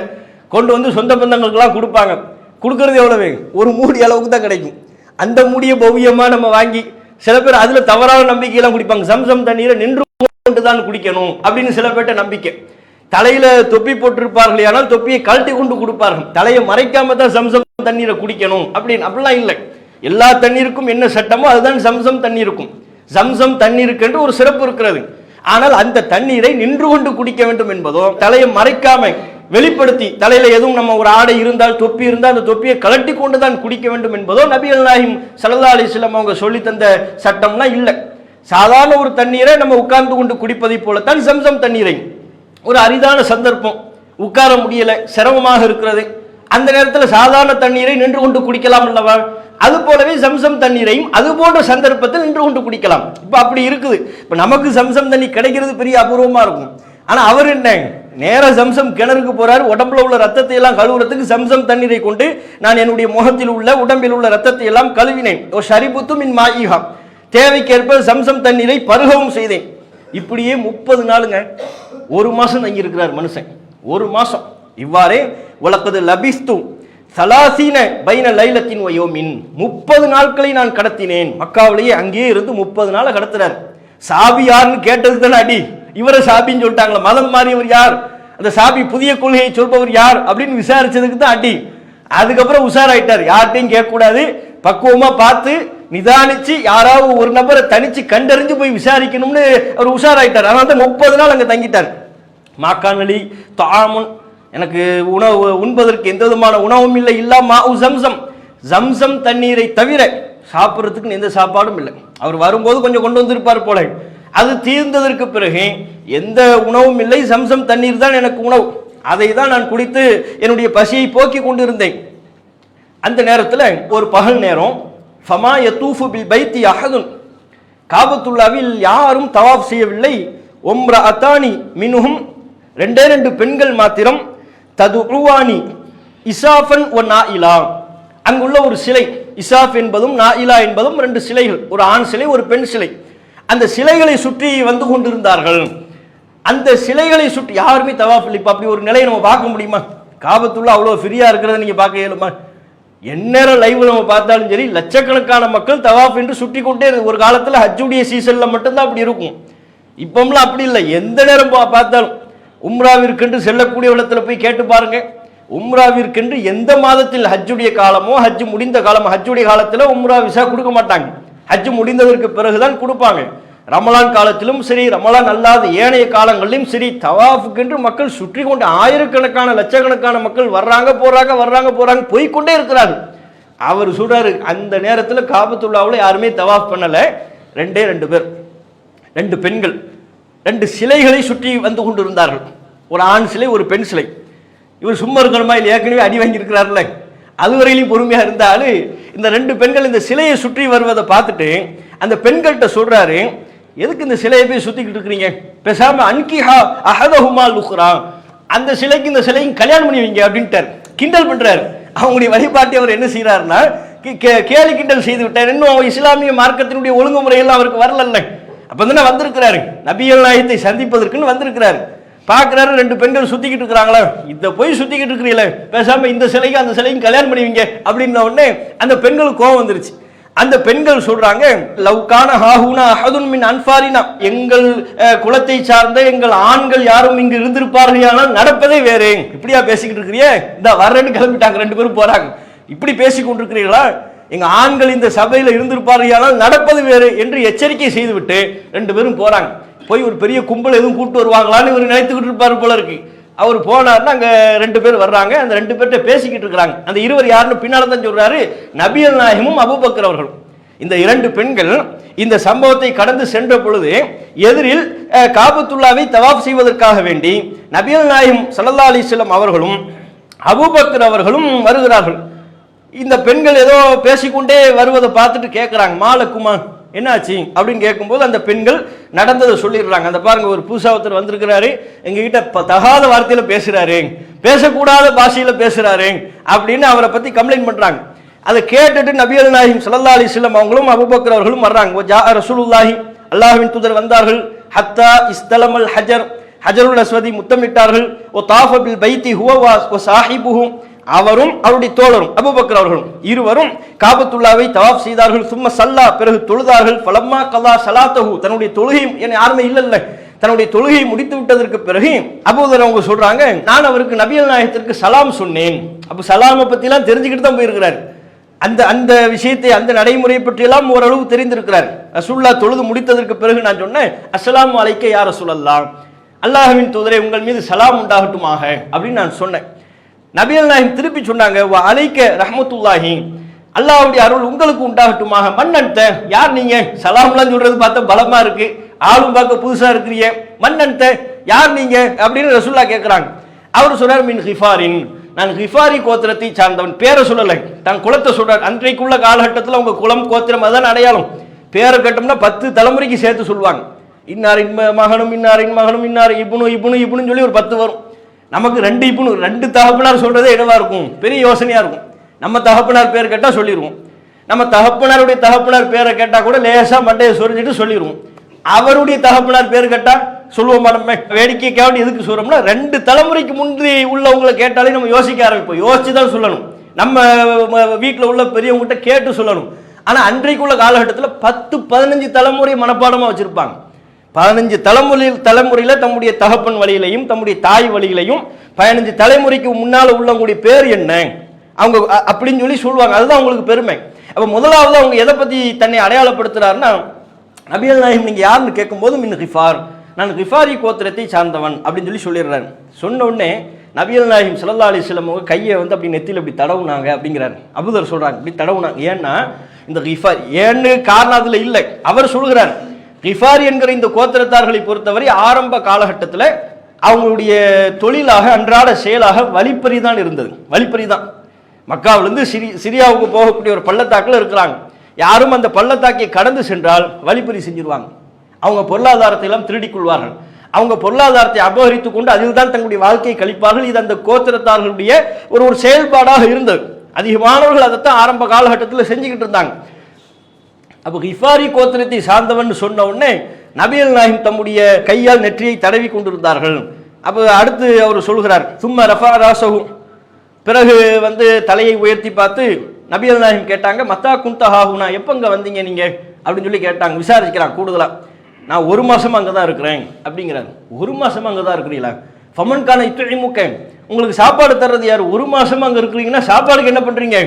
கொண்டு வந்து சொந்த பந்தங்களுக்கெல்லாம் கொடுப்பாங்க. கொடுக்கறது எவ்வளவு, ஒரு மூடி அளவுக்கு தான் கிடைக்கும். அந்த மூடியை பவ்யமா நம்ம வாங்கி, சில பேர் அதுல தவறான நம்பிக்கையெல்லாம் குடிப்பாங்க. ஜம்சம் தண்ணீரை நின்று கொண்டு தான் குடிக்கணும் அப்படின்னு சில பேர்ட்ட நம்பிக்கை. தலையில தொப்பி போட்டிருப்பார்கள், ஆனால் தொப்பியை கழட்டி கொண்டு கொடுப்பார்கள். தலையை மறைக்காம தான் ஜம்சம் தண்ணீரை குடிக்கணும் அப்படின்னு. அப்படிலாம் இல்லை, எல்லா தண்ணீருக்கும் என்ன சட்டமோ அதுதான் ஜம்சம் தண்ணீருக்கும். ஜம்சம் தண்ணீருக்கு என்று ஒரு சிறப்பு இருக்கிறது. ஆனால் அந்த தண்ணீரை நின்று கொண்டு குடிக்க வேண்டும் என்பதோ, தலையை மறைக்காம வெளிப்படுத்தி, தலையில எதுவும் நம்ம ஒரு ஆடை இருந்தால், தொப்பி இருந்தால் அந்த தொப்பியை கழட்டி கொண்டு தான் குடிக்க வேண்டும் என்பதோ நபிகள் நாயகம் ஸல்லல்லாஹு அலைஹி வஸல்லம் அவங்க சொல்லி தந்த சட்டம்லாம் இல்லை. சாதாரண ஒரு தண்ணீரை நம்ம உட்கார்ந்து கொண்டு குடிப்பதை போலத்தான் ஜம்சம் தண்ணீரை, ஒரு அரிதான சந்தர்ப்பம், உட்கார முடியல, சிரமமாக இருக்கிறது, அந்த நேரத்தில் சாதாரண தண்ணீரை நின்று கொண்டு குடிக்கலாம் அல்லவா, அது போலவே ஜம்சம் தண்ணீரையும் அது போன்ற சந்தர்ப்பத்தில் நின்று கொண்டு குடிக்கலாம். இப்ப அப்படி இருக்குது. இப்ப நமக்கு ஜம்சம் தண்ணி கிடைக்கிறது பெரிய அபூர்வமா இருக்கும். ஆனா அவர் என்ன, நேர ஜம்சம் கிணறுக்கு போறாரு, உடம்புல உள்ள ரத்தத்தை எல்லாம் கழுவுறதுக்கு ஜம்சம் தண்ணீரை கொண்டு நான் என்னுடைய முகத்தில் உள்ள, உடம்பில் உள்ள ரத்தத்தை எல்லாம் கழுவினேன். ஒரு ஷரிபுத்து மின் மாயிஹா, தேவைக்கேற்ப ஜம்சம் தண்ணீரை பருகவும் செய்தேன். இப்படியே 30 நாளுங்க, ஒரு மாசம் தங்கி இருக்கிறார் மனுஷன், ஒரு மாசம். இவ்வாறே உலகது லபிஸ்து சலாசீன பைன லைலத்தின் வயோமின், 30 நாட்களை நான் கடத்தினேன். மக்காவிலேயே அங்கேயே இருந்து 30 நாளை கடத்துறார். சாபி யாருன்னு கேட்டது தானே அடி, இவரை சாபின்னு சொல்லிட்டாங்களா, மதம் மாறியவர் யார், அந்த சாபி புதிய கொள்கையை சொல்பவர் யார் அப்படின்னு விசாரிச்சதுக்கு தான் அடி. அதுக்கப்புறம் உஷாராயிட்டார், யார்கிட்டையும் கேட்கக்கூடாது, பக்குவமா பார்த்து நிதானிச்சு யாராவது ஒரு நபரை தனிச்சு கண்டறிஞ்சு போய் விசாரிக்கணும்னு அவர் உஷாராயிட்டார். அதனால தான் 30 நாள் அங்கே தங்கிட்டார். மாக்கானலி தாமுன், எனக்கு உணவு உண்பதற்கு எந்த விதமான உணவும் இல்லை, இல்லா மாஉ ஜம்சம், ஜம்சம் தண்ணீரை தவிர சாப்பிட்றதுக்கு எந்த சாப்பாடும் இல்லை. அவர் வரும்போது கொஞ்சம் கொண்டு வந்திருப்பார் போல, அது தீர்ந்ததற்கு பிறகு எந்த உணவும் இல்லை, ஜம்சம் தண்ணீர் தான் எனக்கு உணவு, அதை தான் நான் குடித்து என்னுடைய பசியை போக்கி கொண்டிருந்தேன். அந்த நேரத்தில் ஒரு பகல் நேரம், ஃபமா யதூஃபு பில் பைத்தி அஹதுன், காபத்துல்லாவில் யாரும் தவாஃப் செய்யவில்லை. ஒம்ரா அத்தானி மினுஹும், 2 பெண்கள் மாத்திரம், ததுவானி இசாஃபன் ஒ நாயிலா, அங்குள்ள ஒரு சிலை, இசாஃப் என்பதும் நாயிலா என்பதும் 2 சிலைகள், ஒரு ஆண் சிலை ஒரு பெண் சிலை, அந்த சிலைகளை சுற்றி வந்து கொண்டிருந்தார்கள். அந்த சிலைகளை சுற்றி யாருமே தவாஃப் இல்லை. இப்போ அப்படி ஒரு நிலையை நம்ம பார்க்க முடியுமா? காபத்துல்லா அவ்வளோ ஃப்ரீயா இருக்கிறத நீங்க பார்க்க இயலுமா? எந்நேரம் லைவ் நம்ம பார்த்தாலும் சரி லட்சக்கணக்கான மக்கள் தவாஃப் என்று சுற்றி கொண்டே இருக்கு. ஒரு காலத்தில் ஹஜ்ஜுடைய சீசன்ல மட்டும்தான் அப்படி இருக்கும். இப்போம்லாம் அப்படி இல்லை, எந்த நேரம் பார்த்தாலும். உம்ராவிற்கென்று செல்லக்கூடிய இடத்துல போய் கேட்டு பாருங்க, உம்ராவிற்கென்று எந்த மாதத்தில் ஹஜ்ஜுடைய காலமோ ஹஜ்ஜு முடிந்த காலமோ, ஹஜ்ஜுடைய காலத்தில் உம்ரா விசா கொடுக்க மாட்டாங்க, ஹஜ்ஜு முடிந்ததற்கு பிறகுதான் கொடுப்பாங்க. ரமலான் காலத்திலும் சரி, ரமலான் அல்லாத ஏனைய காலங்களிலும் சரி, தவாஃபுக்கென்று மக்கள் சுற்றி கொண்டு ஆயிரக்கணக்கான லட்சக்கணக்கான மக்கள் வர்றாங்க போறாங்க போய்கொண்டே இருக்கிறார்கள். அவர் சொல்றாரு, அந்த நேரத்தில் காபத்துல்லாவில் யாருமே தவாஃப் பண்ணல, ரெண்டு பேர், 2 பெண்கள் 2 சிலைகளை சுற்றி வந்து கொண்டிருந்தார்கள். ஒரு ஆண் சிலை, ஒரு பெண் சிலை. இவர் சும்மா இருக்கணுமா, இல்லை ஏற்கனவே அடி வாங்கியிருக்கிறார்ல, அதுவரையிலும் பொறுமையா இருந்தாலும் இந்த 2 பெண்கள் இந்த சிலையை சுற்றி வருவதை பார்த்துட்டு அந்த பெண்கள்கிட்ட சொல்றாரு, எதுக்கு இந்த சிலையை போய் சுத்திக்கிட்டு இருக்கிறீங்க, பேசாம அன்கிஹா அஹதஹுமா லுக்ரா, அந்த சிலைக்கு இந்த சிலையும் கல்யாணம் பண்ணி வைங்க அப்படின்ட்டார். கிண்டல் பண்றாரு. அவங்களுடைய வழிபாட்டை அவர் என்ன செய்யறாருன்னா கேலி கிண்டல் செய்து விட்டார். இன்னும் இஸ்லாமிய மார்க்கத்தினுடைய ஒழுங்குமுறையெல்லாம் அவருக்கு வரல. அப்ப தானே வந்திருக்கிறாரு, நபிகள் நாயகத்தை சந்திப்பதற்குன்னு வந்திருக்கிறாரு. பார்க்கிறாரு 2 பெண்கள் சுத்திக்கிட்டு இருக்கிறாங்களா, இதை போய் சுத்திக்கிட்டு இருக்கிறீங்களே, பேசாம இந்த சிலைக்கு அந்த சிலையும் கல்யாணம் பண்ணுவீங்க அப்படின்ன உடனே அந்த பெண்களுக்கு கோபம் வந்துருச்சு. அந்த பெண்கள் சொல்றாங்க, லவ்கான ஹாஹூனா அஹதுன் மின் அன்ஃபாரினா, எங்கள் குலத்தை சார்ந்த எங்கள் ஆண்கள் யாரும் இங்கு இருந்திருப்பார்கள், ஆனால் நடப்பதே வேறு. இப்படியா பேசிக்கிட்டு இருக்கிறியே, இந்த வர்றேன்னு கிளம்பிட்டாங்க, 2 பேரும் போறாங்க. இப்படி பேசி கொண்டிருக்கிறீர்களா, எங்க ஆண்கள் இந்த சபையில இருந்திருப்பார்கள், ஆனால் நடப்பது வேறு என்று எச்சரிக்கை செய்துவிட்டு 2 பேரும் போறாங்க. போய் ஒரு பெரிய கும்பல் எதுவும் கூட்டு வருவாங்களான்னு இவர் நினைத்துக்கிட்டு இருப்பாரு போல இருக்கு. அவர் போனார்னா அங்க 2 பேர் வர்றாங்க, அந்த 2 பேர்கிட்ட பேசிக்கிட்டு இருக்கிறாங்க. அந்த இருவர் யாருன்னு பின்னால தான் சொல்றாரு, நபிகள் நாயகமும் அபூபக்கர் அவர்களும். இந்த 2 பெண்கள் இந்த சம்பவத்தை கடந்து சென்ற பொழுது எதிரில் காபத்துல்லாவை தவாஃப் செய்வதற்காக வேண்டி நபிகள் நாயகம் ஸல்லல்லாஹு அலைஹி வஸல்லம் அவர்களும் அபூபக்கர் அவர்களும் வருகிறார்கள். இந்த பெண்கள் ஏதோ பேசிக்கொண்டே வருவதை பார்த்துட்டு கேட்கிறாங்க, மாலக்குமா என்னாச்சு அப்படின்னு கேட்கும்போது அந்த பெண்கள் நடந்ததை சொல்லிடுறாங்க. அந்த பாருங்க, ஒரு பூசாவத்தர் வந்திருக்கிறாரு, எங்ககிட்ட தகாத வார்த்தையில பேசுறாரு, பேசக்கூடாத பாஷையில பேசுறாரு அப்படின்னு அவரை பத்தி கம்ப்ளைண்ட் பண்றாங்க. அதை கேட்டுட்டு நபிகள் நாயகம் ஸல்லல்லாஹு அலைஹி வஸல்லம் அவங்களும் அபூபக்கர் அவர்களும் வர்றாங்க. ரசூலுல்லாஹி, அல்லாஹ்வின் தூதர் வந்தார்கள். ஹத்தா இஸ்தலமல் ஹஜர், ஹஜருல் அஸ்வதி முத்தமிட்டார்கள். ஓ தாஃப பில் பைத்தி ஹுவ வ சாஹிபுஹு, அவரும் அவருடைய தோழரும் அபூபக்கர் அவர்களும் இருவரும் காபத்துல்லாவை தவாஃப் செய்தார்கள். சும்ம சல்லா, பிறகு தொழுதார்கள். ஃபலம்மா கலா ஸலாத்தஹு, தன்னுடைய தொழுகை யாருமே இல்ல, தன்னுடைய தொழுகையை முடித்து விட்டதற்கு பிறகு அபூதர் அவங்க சொல்றாங்க, நான் அவருக்கு நபிகள் நாயகத்திற்கு சலாம் சொன்னேன். அப்ப சலாமை பத்தி எல்லாம் தெரிஞ்சுக்கிட்டு தான் போயிருக்கிறார். அந்த அந்த விஷயத்தை, அந்த நடைமுறையை பற்றி எல்லாம் ஓரளவு தெரிந்திருக்கிறார். ரசூலுல்லாஹ் தொழுது முடித்ததற்கு பிறகு நான் சொன்னேன், அஸ்ஸலாமு அலைக்க யா ரசூலல்லாஹ், அல்லாஹ்வின் தூதரே உங்கள் மீது சலாம் உண்டாகட்டுமாக அப்படின்னு நான் சொன்னேன். நபிகள் நாயகம் திருப்பி சொன்னாங்க, வ அலைக்க ரஹ்மத்துல்லாஹி, அல்லாஹ்வுடைய அருள் உங்களுக்கு உண்டாகட்டுமாக. மன்னன்த, யார் நீங்க, சலாம்லாம் சொல்றது பார்த்தா பலமா இருக்கு, ஆளும் பார்க்க புதுசா இருக்கிறீங்க, மன்னன்த யார் நீங்க அப்படின்னு ரசூலுல்லாஹ் கேட்கிறாங்க. அவர் சொல்றார், மின் ஹிஃபாரின், நான் ஹிஃபாரி கோத்திரத்தை சார்ந்தவன். பேரை சொல்லலை, தன் குலத்தை சொல்றார். அன்றைக்குள்ள காலகட்டத்தில் அவங்க குலம் கோத்திரம் அதான் அடையாளம். பேரை கேட்டோம்னா 10 தலைமுறைக்கு சேர்த்து சொல்லுவாங்க. இன்னாரின் மகனும் இன்னாரின் மகனும் இன்னார் இப்னு இப்னு இப்னுன்னு சொல்லி ஒரு 10 வரும். நமக்கு 2 இப்னு, 2 தகப்பனார் சொல்றதே என்னவா இருக்கும், பெரிய யோசனையா இருக்கும். நம்ம தகப்பனார் பேர் கேட்டா சொல்லிடுவோம், நம்ம தகப்பனாருடைய தகப்பனார் பேரை கேட்டா கூட லேசா மண்டையை சொரிஞ்சிட்டு சொல்லிடுவோம். அவருடைய தகப்பனார் பேர் கேட்டா சொல்லுவோம். நம்ம வேடிக்கைக்காக எதுக்கு சொல்றோம்னா, 2 தலைமுறைக்கு முந்தி உள்ளவங்களை கேட்டாலே நம்ம யோசிக்க ஆரம்பிப்போம். யோசிச்சுதான் சொல்லணும், நம்ம வீட்டில் உள்ள பெரியவங்ககிட்ட கேட்டு சொல்லணும். ஆனா அன்றைக்குள்ள காலகட்டத்தில் 10-15 தலைமுறை மனப்பாடமா வச்சிருப்பாங்க. 15 தலைமுறையில தம்முடைய தகப்பன் வழியிலையும் தம்முடைய தாய் வழியிலையும் 15 தலைமுறைக்கு முன்னால உள்ளவங்களுடைய பேர் என்ன அவங்க அப்படின்னு சொல்லி சொல்லுவாங்க. அதுதான் அவங்களுக்கு பெருமை. அப்ப முதலாவது அவங்க எதை பத்தி தன்னை அடையாளப்படுத்துறாருன்னா, நபிகள் நாயகம் நீங்க யாருன்னு கேட்கும்போது, மின் ஹிஃபார், நான் ஹிஃபாரி கோத்திரத்தை சார்ந்தவன் அப்படின்னு சொல்லி சொல்லிடுறாரு. சொன்ன உடனே நபிகள் நாயகம் ஸல்லல்லாஹு அலைஹி வஸல்லம் அவங்க கையை வந்து அப்படி நெத்தியில் இப்படி தடவுனாங்க அப்படிங்கிறாரு. அபூதர் சொல்றாங்க, இப்படி தடவுனாங்க. ஏன்னா இந்த ஹிஃபார் ஏன்னு காரணம் அதுல இல்லை, அவர் சொல்கிறார். கிஃபாரி என்கிற இந்த கோத்திரத்தார்களை பொறுத்தவரை ஆரம்ப காலகட்டத்தில் அவங்களுடைய தொழிலாக அன்றாட செயலாக வழிப்பறி தான் இருந்தது. வழிப்பறி தான். மக்காவிலிருந்து சிரியாவுக்கு போகக்கூடிய ஒரு பள்ளத்தாக்கில் இருக்கிறாங்க. யாரும் அந்த பள்ளத்தாக்கை கடந்து சென்றால் வழிப்பறி செஞ்சிருவாங்க. அவங்க பொருளாதாரத்தை எல்லாம் திருடிக் கொள்வார்கள். அவங்க பொருளாதாரத்தை அபகரித்து கொண்டு அதில் தான் தங்களுடைய வாழ்க்கையை கழிப்பார்கள். இது அந்த கோத்திரத்தார்களுடைய ஒரு செயல்பாடாக இருந்தது. அதிகமானவர்கள் அதைத்தான் ஆரம்ப காலகட்டத்தில் செஞ்சுக்கிட்டு இருந்தாங்க. அப்போ கிஃபாரி கோத்திரத்தை சார்ந்தவன் சொன்ன உடனே நபிகள் நாயகம் தம்முடைய கையால் நெற்றியை தடவி கொண்டிருந்தார்கள். அப்போ அடுத்து அவர் சொல்கிறார், சும்ம ரஃபா ராசஹு, பிறகு வந்து தலையை உயர்த்தி பார்த்து நபிகள் நாயகம் கேட்டாங்க, மத்தா குந்தஹாஹுனா, எப்பங்க வந்தீங்க நீங்க அப்படின்னு சொல்லி கேட்டாங்க. விசாரிக்கிறான் கூடுதலா. நான் 1 மாசமா அங்கே தான் இருக்கிறேன் அப்படிங்கிறாங்க. 1 மாசமா அங்கே தான் இருக்கிறீங்களா? ஃபமன்கான இத்துழிமுக்க, உங்களுக்கு சாப்பாடு தர்றது யார்? 1 மாசமா அங்கே இருக்கிறீங்கன்னா சாப்பாடுக்கு என்ன பண்றீங்க?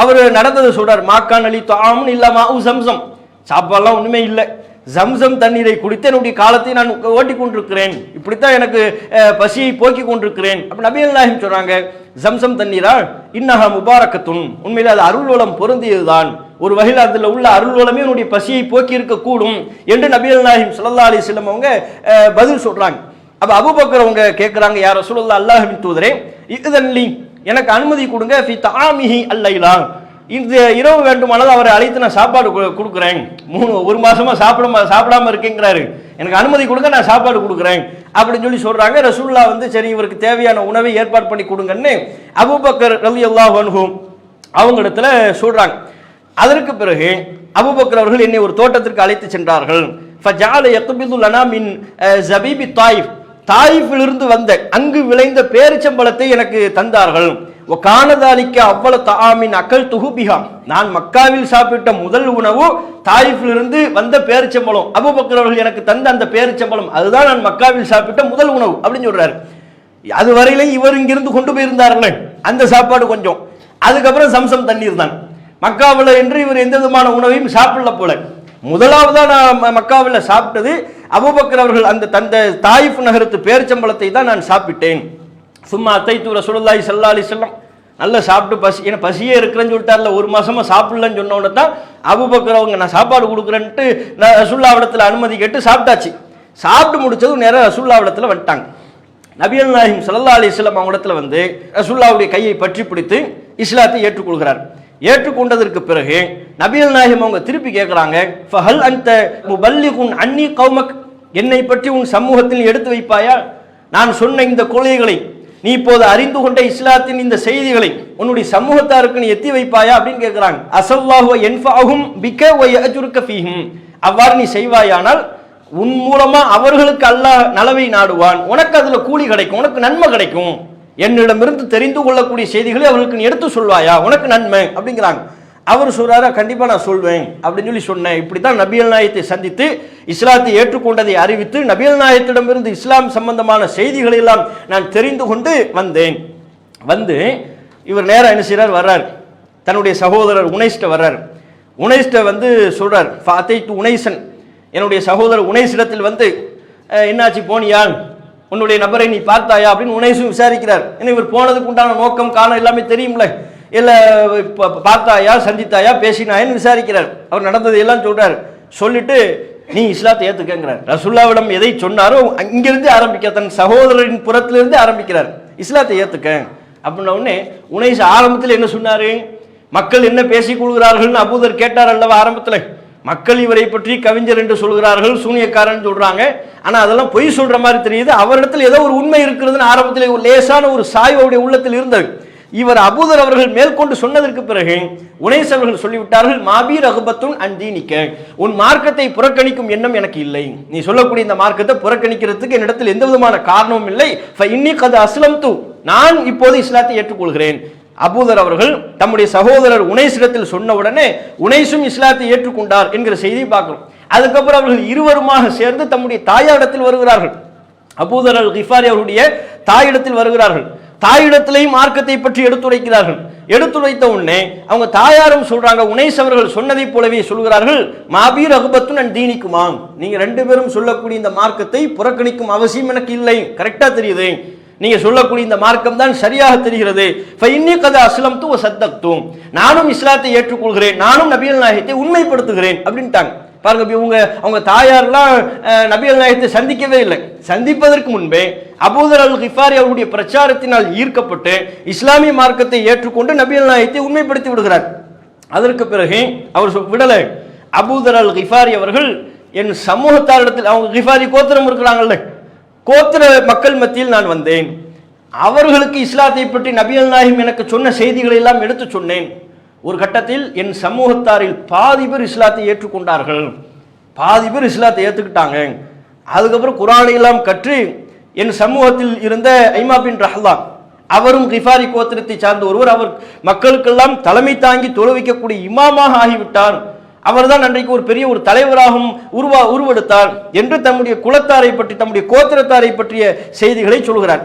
அவர் நடந்ததை சொல்றார். மாக்கான் அலி தாமுன் இல்லாமா சம்சம், சாப்பாடுலாம் ஒண்ணுமே இல்லை, ஜம்சம் தண்ணீரை குடித்து என்னுடைய காலத்தை நான் ஓட்டி கொண்டிருக்கிறேன், இப்படித்தான் எனக்கு பசியை போக்கி கொண்டிருக்கிறேன். அப்ப நபிகள் நாயகம் சொல்றாங்க, ஜம்சம் தண்ணீரா இன்னஹா முபாரக்கத்துன், உண்மையில அது அருள்வளம் பொருந்தியதுதான், ஒரு வகையில் அதில் உள்ள அருள்வளமே என்னுடைய பசியை போக்கி இருக்க கூடும் என்று நபிகள் நாயகம் ஸல்லல்லாஹு அலைஹி வஸல்லம் அவங்க பதில் சொல்றாங்க. அப்ப அபூபக்கர் அவங்க கேட்கிறாங்க, யா ரசூலுல்லாஹ், அல்லாஹ்வின் தூதரே, இதன்லி, எனக்கு அனுமதி கொடுங்க, ஃபி தஆமிஹி அல்லைலா, இந்த இரவு வேண்டுமானால் அவரை அழைத்து நான் சாப்பாடு கொடுக்குறேன், 1 மாசமா சாப்பிடாம இருக்கேங்கிறாரு, எனக்கு அனுமதி கொடுங்க, நான் சாப்பாடு கொடுக்குறேன் அப்படின்னு சொல்லி சொல்றாங்க. ரசூலுல்லாஹ் வந்து சரி இவருக்கு தேவையான உணவை ஏற்பாடு பண்ணி கொடுங்கன்னு அபூபக்கர் ரலியல்லாஹு அன்ஹு அவங்க இடத்துல சொல்றாங்க. அதற்கு பிறகு அபூபக்கர் அவர்கள் என்னை ஒரு தோட்டத்திற்கு அழைத்து சென்றார்கள். ஃபஜஅல யக்பிது லனா மின் ஜபீபி தாயிஃப், தாயிஃபிலிருந்து வந்த அங்கு விளைந்த பேரிச்சம்பழத்தை எனக்கு தந்தார்கள். கானதாலிக்க அவ்வளவு தஆமின் அக்கல் துஹுபிஹா, நான் மக்காவில் சாப்பிட்ட முதல் உணவு தாயிஃபிலிருந்து வந்த பேரிச்சம்பழம். அபூபக்கர் அவர்கள் எனக்கு தந்த அந்த பேரிச்சம்பழம், அதுதான் நான் மக்காவில் சாப்பிட்ட முதல் உணவு அப்படின்னு சொல்றாரு. அது வரையிலும் இவர் இங்கிருந்து கொண்டு போயிருந்தார்களே அந்த சாப்பாடு கொஞ்சம், அதுக்கப்புறம் சம்சம் தண்ணீர் தான். மக்காவில் என்று இவர் எந்த விதமான உணவையும் சாப்பிடல போல. முதலாவதா நான் மக்காவில் சாப்பிட்டது அபூபக்கர் அவர்கள் அந்த தந்த தாயிஃப் நகரத்து பேரிச்சம்பழத்தை தான் நான் சாப்பிட்டேன். சும்மா அத்தைத்து ரசூலுல்லாஹி ஸல்லல்லாஹு அலைஹி வஸல்லம் நல்லா சாப்பிட்டு பசியே இருக்கிறேன்னு சொல்லிட்டார்ல, 1 மாசமா சாப்பிடலன்னு சொன்ன உடனே தான் அபூபக்கர் அவங்க நான் சாப்பாடு கொடுக்குறேன்ட்டு நான் ரசூலுல்லாஹ்விடத்தில் அனுமதி கேட்டு சாப்பிட்டாச்சு. சாப்பிட்டு முடிச்சதும் நேரம் ரசூலுல்லாஹ்விடத்தில் வந்துட்டாங்க. நபிகள் நாயகம் ஸல்லல்லாஹு அலைஹி வஸல்லம் அவங்க இடத்துல வந்து ரசூலுல்லாஹ்வுடைய கையை பற்றி பிடித்து இஸ்லாத்தை ஏற்றுக்கொள்கிறார். ஏற்றுக்கொண்டதற்கு பிறகு நபிகள் நாயகம் அவங்க திருப்பி கேட்கிறாங்க, ஃபஹல் அன்த முபல்லிகுன் அன்னி கௌமக், என்னை பற்றி உன் சமூகத்தில் எடுத்து வைப்பாயா? நான் சொன்ன இந்த கொள்கைகளை, நீ இப்போது அறிந்து கொண்ட இஸ்லாத்தின் இந்த செய்திகளை உன்னுடைய சமூகத்தாருக்கு நீ எத்தி வைப்பாயா அப்படின்னு கேட்கிறாங்க. அஸல்லாஹு யன்ஃபஅஹும் பிக வ யஅஜுருக ஃபீஹிம், அவ்வாறு நீ செய்வாயானால் உன் மூலமா அவர்களுக்கு அல்லாஹ் நலவை நாடுவான், உனக்கு அதுல கூலி கிடைக்கும், உனக்கு நன்மை கிடைக்கும், என்னிடமிருந்து தெரிந்து கொள்ளக்கூடிய செய்திகளை அவர்களுக்கு நீ எடுத்து சொல்வாயா, உனக்கு நன்மை அப்படிங்கிறாங்க. அவர் சொல்றாரு, கண்டிப்பா நான் சொல்வேன் அப்படின்னு சொல்லி சொன்னேன். இப்படித்தான் நபிகள் நாயகத்தை சந்தித்து இஸ்லாத்தை ஏற்றுக்கொண்டதை அறிவித்து நபிகள் நாயகத்திடமிருந்து இஸ்லாம் சம்பந்தமான செய்திகளை எல்லாம் நான் தெரிந்து கொண்டு வந்தேன். வந்து இவர் நேரம் என்ன செய்றார், வர்றார், தன்னுடைய சகோதரர் உனைஸ்ட வர்றார். உனைஸ்ட வந்து சொல்றார், ஃபாத்தைத்து உனைசன், என்னுடைய சகோதரர் உனைசிடத்தில் வந்து என்னாச்சு போனியா, உன்னுடைய நபரை நீ பார்த்தாயா அப்படின்னு உனைசும் விசாரிக்கிறார். ஏன்னா இவர் போனதுக்கு உண்டான நோக்கம் காரணம் எல்லாமே தெரியும்ல, இல்ல பார்த்தாயா சந்தித்தாயா பேசினாயன்னு விசாரிக்கிறார். அவர் நடந்ததை எல்லாம் சொல்றார். சொல்லிட்டு நீ இஸ்லாத்தை ஏத்துக்கங்கிறார். ரசூலுல்லாஹ்விடம் எதை சொன்னாரோ அங்கிருந்து ஆரம்பிக்க, தன் சகோதரரின் புறத்திலிருந்து ஆரம்பிக்கிறார், இஸ்லாத்தை ஏத்துக்க அப்படின்ன உடனே உனைஸ் ஆரம்பத்தில் என்ன சொன்னாரு, மக்கள் என்ன பேசிக் கொள்கிறார்கள் அபூதர் கேட்டார் அல்லவா ஆரம்பத்தில். மக்கள் இவரை பற்றி கவிஞர் என்று சொல்கிறார்கள், சூனியக்காரன் சொல்றாங்க, ஆனா அதெல்லாம் பொய் சொல்ற மாதிரி தெரியுது, அவரிடத்தில் ஏதோ ஒரு உண்மை இருக்கிறதுன்னு ஆரம்பத்தில் ஒரு லேசான ஒரு சாய்வு அவருடைய உள்ளத்தில் இருந்தது. இவர் அபூதர் அவர்கள் மேற்கொண்டு சொன்னதற்கு பிறகு உனைஸ் அவர்கள் சொல்லிவிட்டார்கள், மாபி ரகுபத்துன் அன்தீனிக்க, உன் மார்க்கத்தை புறக்கணிக்கும் எண்ணம் எனக்கு இல்லை, நீ சொல்லக்கூடிய இந்த மார்க்கத்தை புறக்கணிக்கிறதுக்கு என்னிடத்தில் எந்த விதமான காரணமும் இல்லை, இன்னி கது அஸ்லம்து, நான் இப்போது இஸ்லாத்தை ஏற்றுக்கொள்கிறேன். அபூதர் அவர்கள் தம்முடைய சகோதரர் உனைஸிடத்தில் சொன்ன உடனே உனைஸும் இஸ்லாத்தை ஏற்றுக்கொண்டார் என்கிற செய்தியை பார்க்கிறோம். அதுக்கப்புறம் அவர்கள் இருவருமாக சேர்ந்து தம்முடைய தாயாரிடத்தில் வருகிறார்கள். அபூதர் அல் கிஃபாரி அவருடைய தாயிடத்தில் வருகிறார்கள். தாயிடத்திலேயும் மார்க்கத்தை பற்றி எடுத்துரைக்கிறார்கள். எடுத்துரைத்த உடனே அவங்க தாயாரும் சொல்றாங்க, உனைஸ் அவர்கள் சொன்னதை போலவே சொல்கிறார்கள், மாபீர் ரகுபத்துன் அன் தீனிக்குமா, நீங்க 2 பேரும் சொல்லக்கூடிய இந்த மார்க்கத்தை புறக்கணிக்கும் அவசியம் எனக்கு இல்லை, கரெக்டா தெரியுது, நீங்க சொல்லக்கூடிய இந்த மார்க்கம் தான் சரியாக தெரிகிறது, ஃபஇன்னி கத அஸ்லம்து வ சத்தக்தும், நானும் இஸ்லாத்தை ஏற்றுக்கொள்கிறேன், நானும் நபிகள் நாயகத்தை உண்மைப்படுத்துகிறேன் அப்படின்ட்டாங்க. பாருங்க, அவங்க தாயாரெல்லாம் நபிகள் நாயகத்தை சந்திக்கவே இல்லை. சந்திப்பதற்கு முன்பே அபூதர் அல் கிஃபாரி அவருடைய பிரச்சாரத்தினால் ஈர்க்கப்பட்டு இஸ்லாமிய மார்க்கத்தை ஏற்றுக்கொண்டு நபிகள் நாயகத்தை உண்மைப்படுத்தி விடுகிறார். அதற்கு பிறகு அவர் விடல, அபூதர் அல் கிஃபாரி அவர்கள் என் சமூகத்தாரிடத்தில், அவங்க கிஃபாரி கோத்திரம் இருக்கிறாங்கல்ல, கோத்திர மக்கள் மத்தியில் நான் வந்தேன், அவர்களுக்கு இஸ்லாத்தை பற்றி நபிகள் நாயகம் எனக்கு சொன்ன செய்திகளை எல்லாம் எடுத்து சொன்னேன். ஒரு கட்டத்தில் என் சமூகத்தாரில் பாதி பேர் இஸ்லாத்தை ஏற்றுக்கொண்டார்கள், பாதி பேர் இஸ்லாத்தை ஏற்றுக்கிட்டாங்க. அதுக்கப்புறம் குர்ஆனை எல்லாம் கற்று என் சமூகத்தில் இருந்த ஐமா பின் ரஹ்லா அவரும் கிஃபாரி கோத்திரத்தை சார்ந்த ஒருவர். அவர் மக்களுக்கெல்லாம் தலைமை தாங்கி தொழுவிக்கக்கூடிய இமாமாக ஆகிவிட்டார். அவர்தான் அன்றைக்கு ஒரு பெரிய ஒரு தலைவராகவும் உருவெடுத்தார் என்று தம்முடைய குலத்தாரை பற்றி, தம்முடைய கோத்திரத்தாரை பற்றிய செய்திகளை சொல்கிறார்.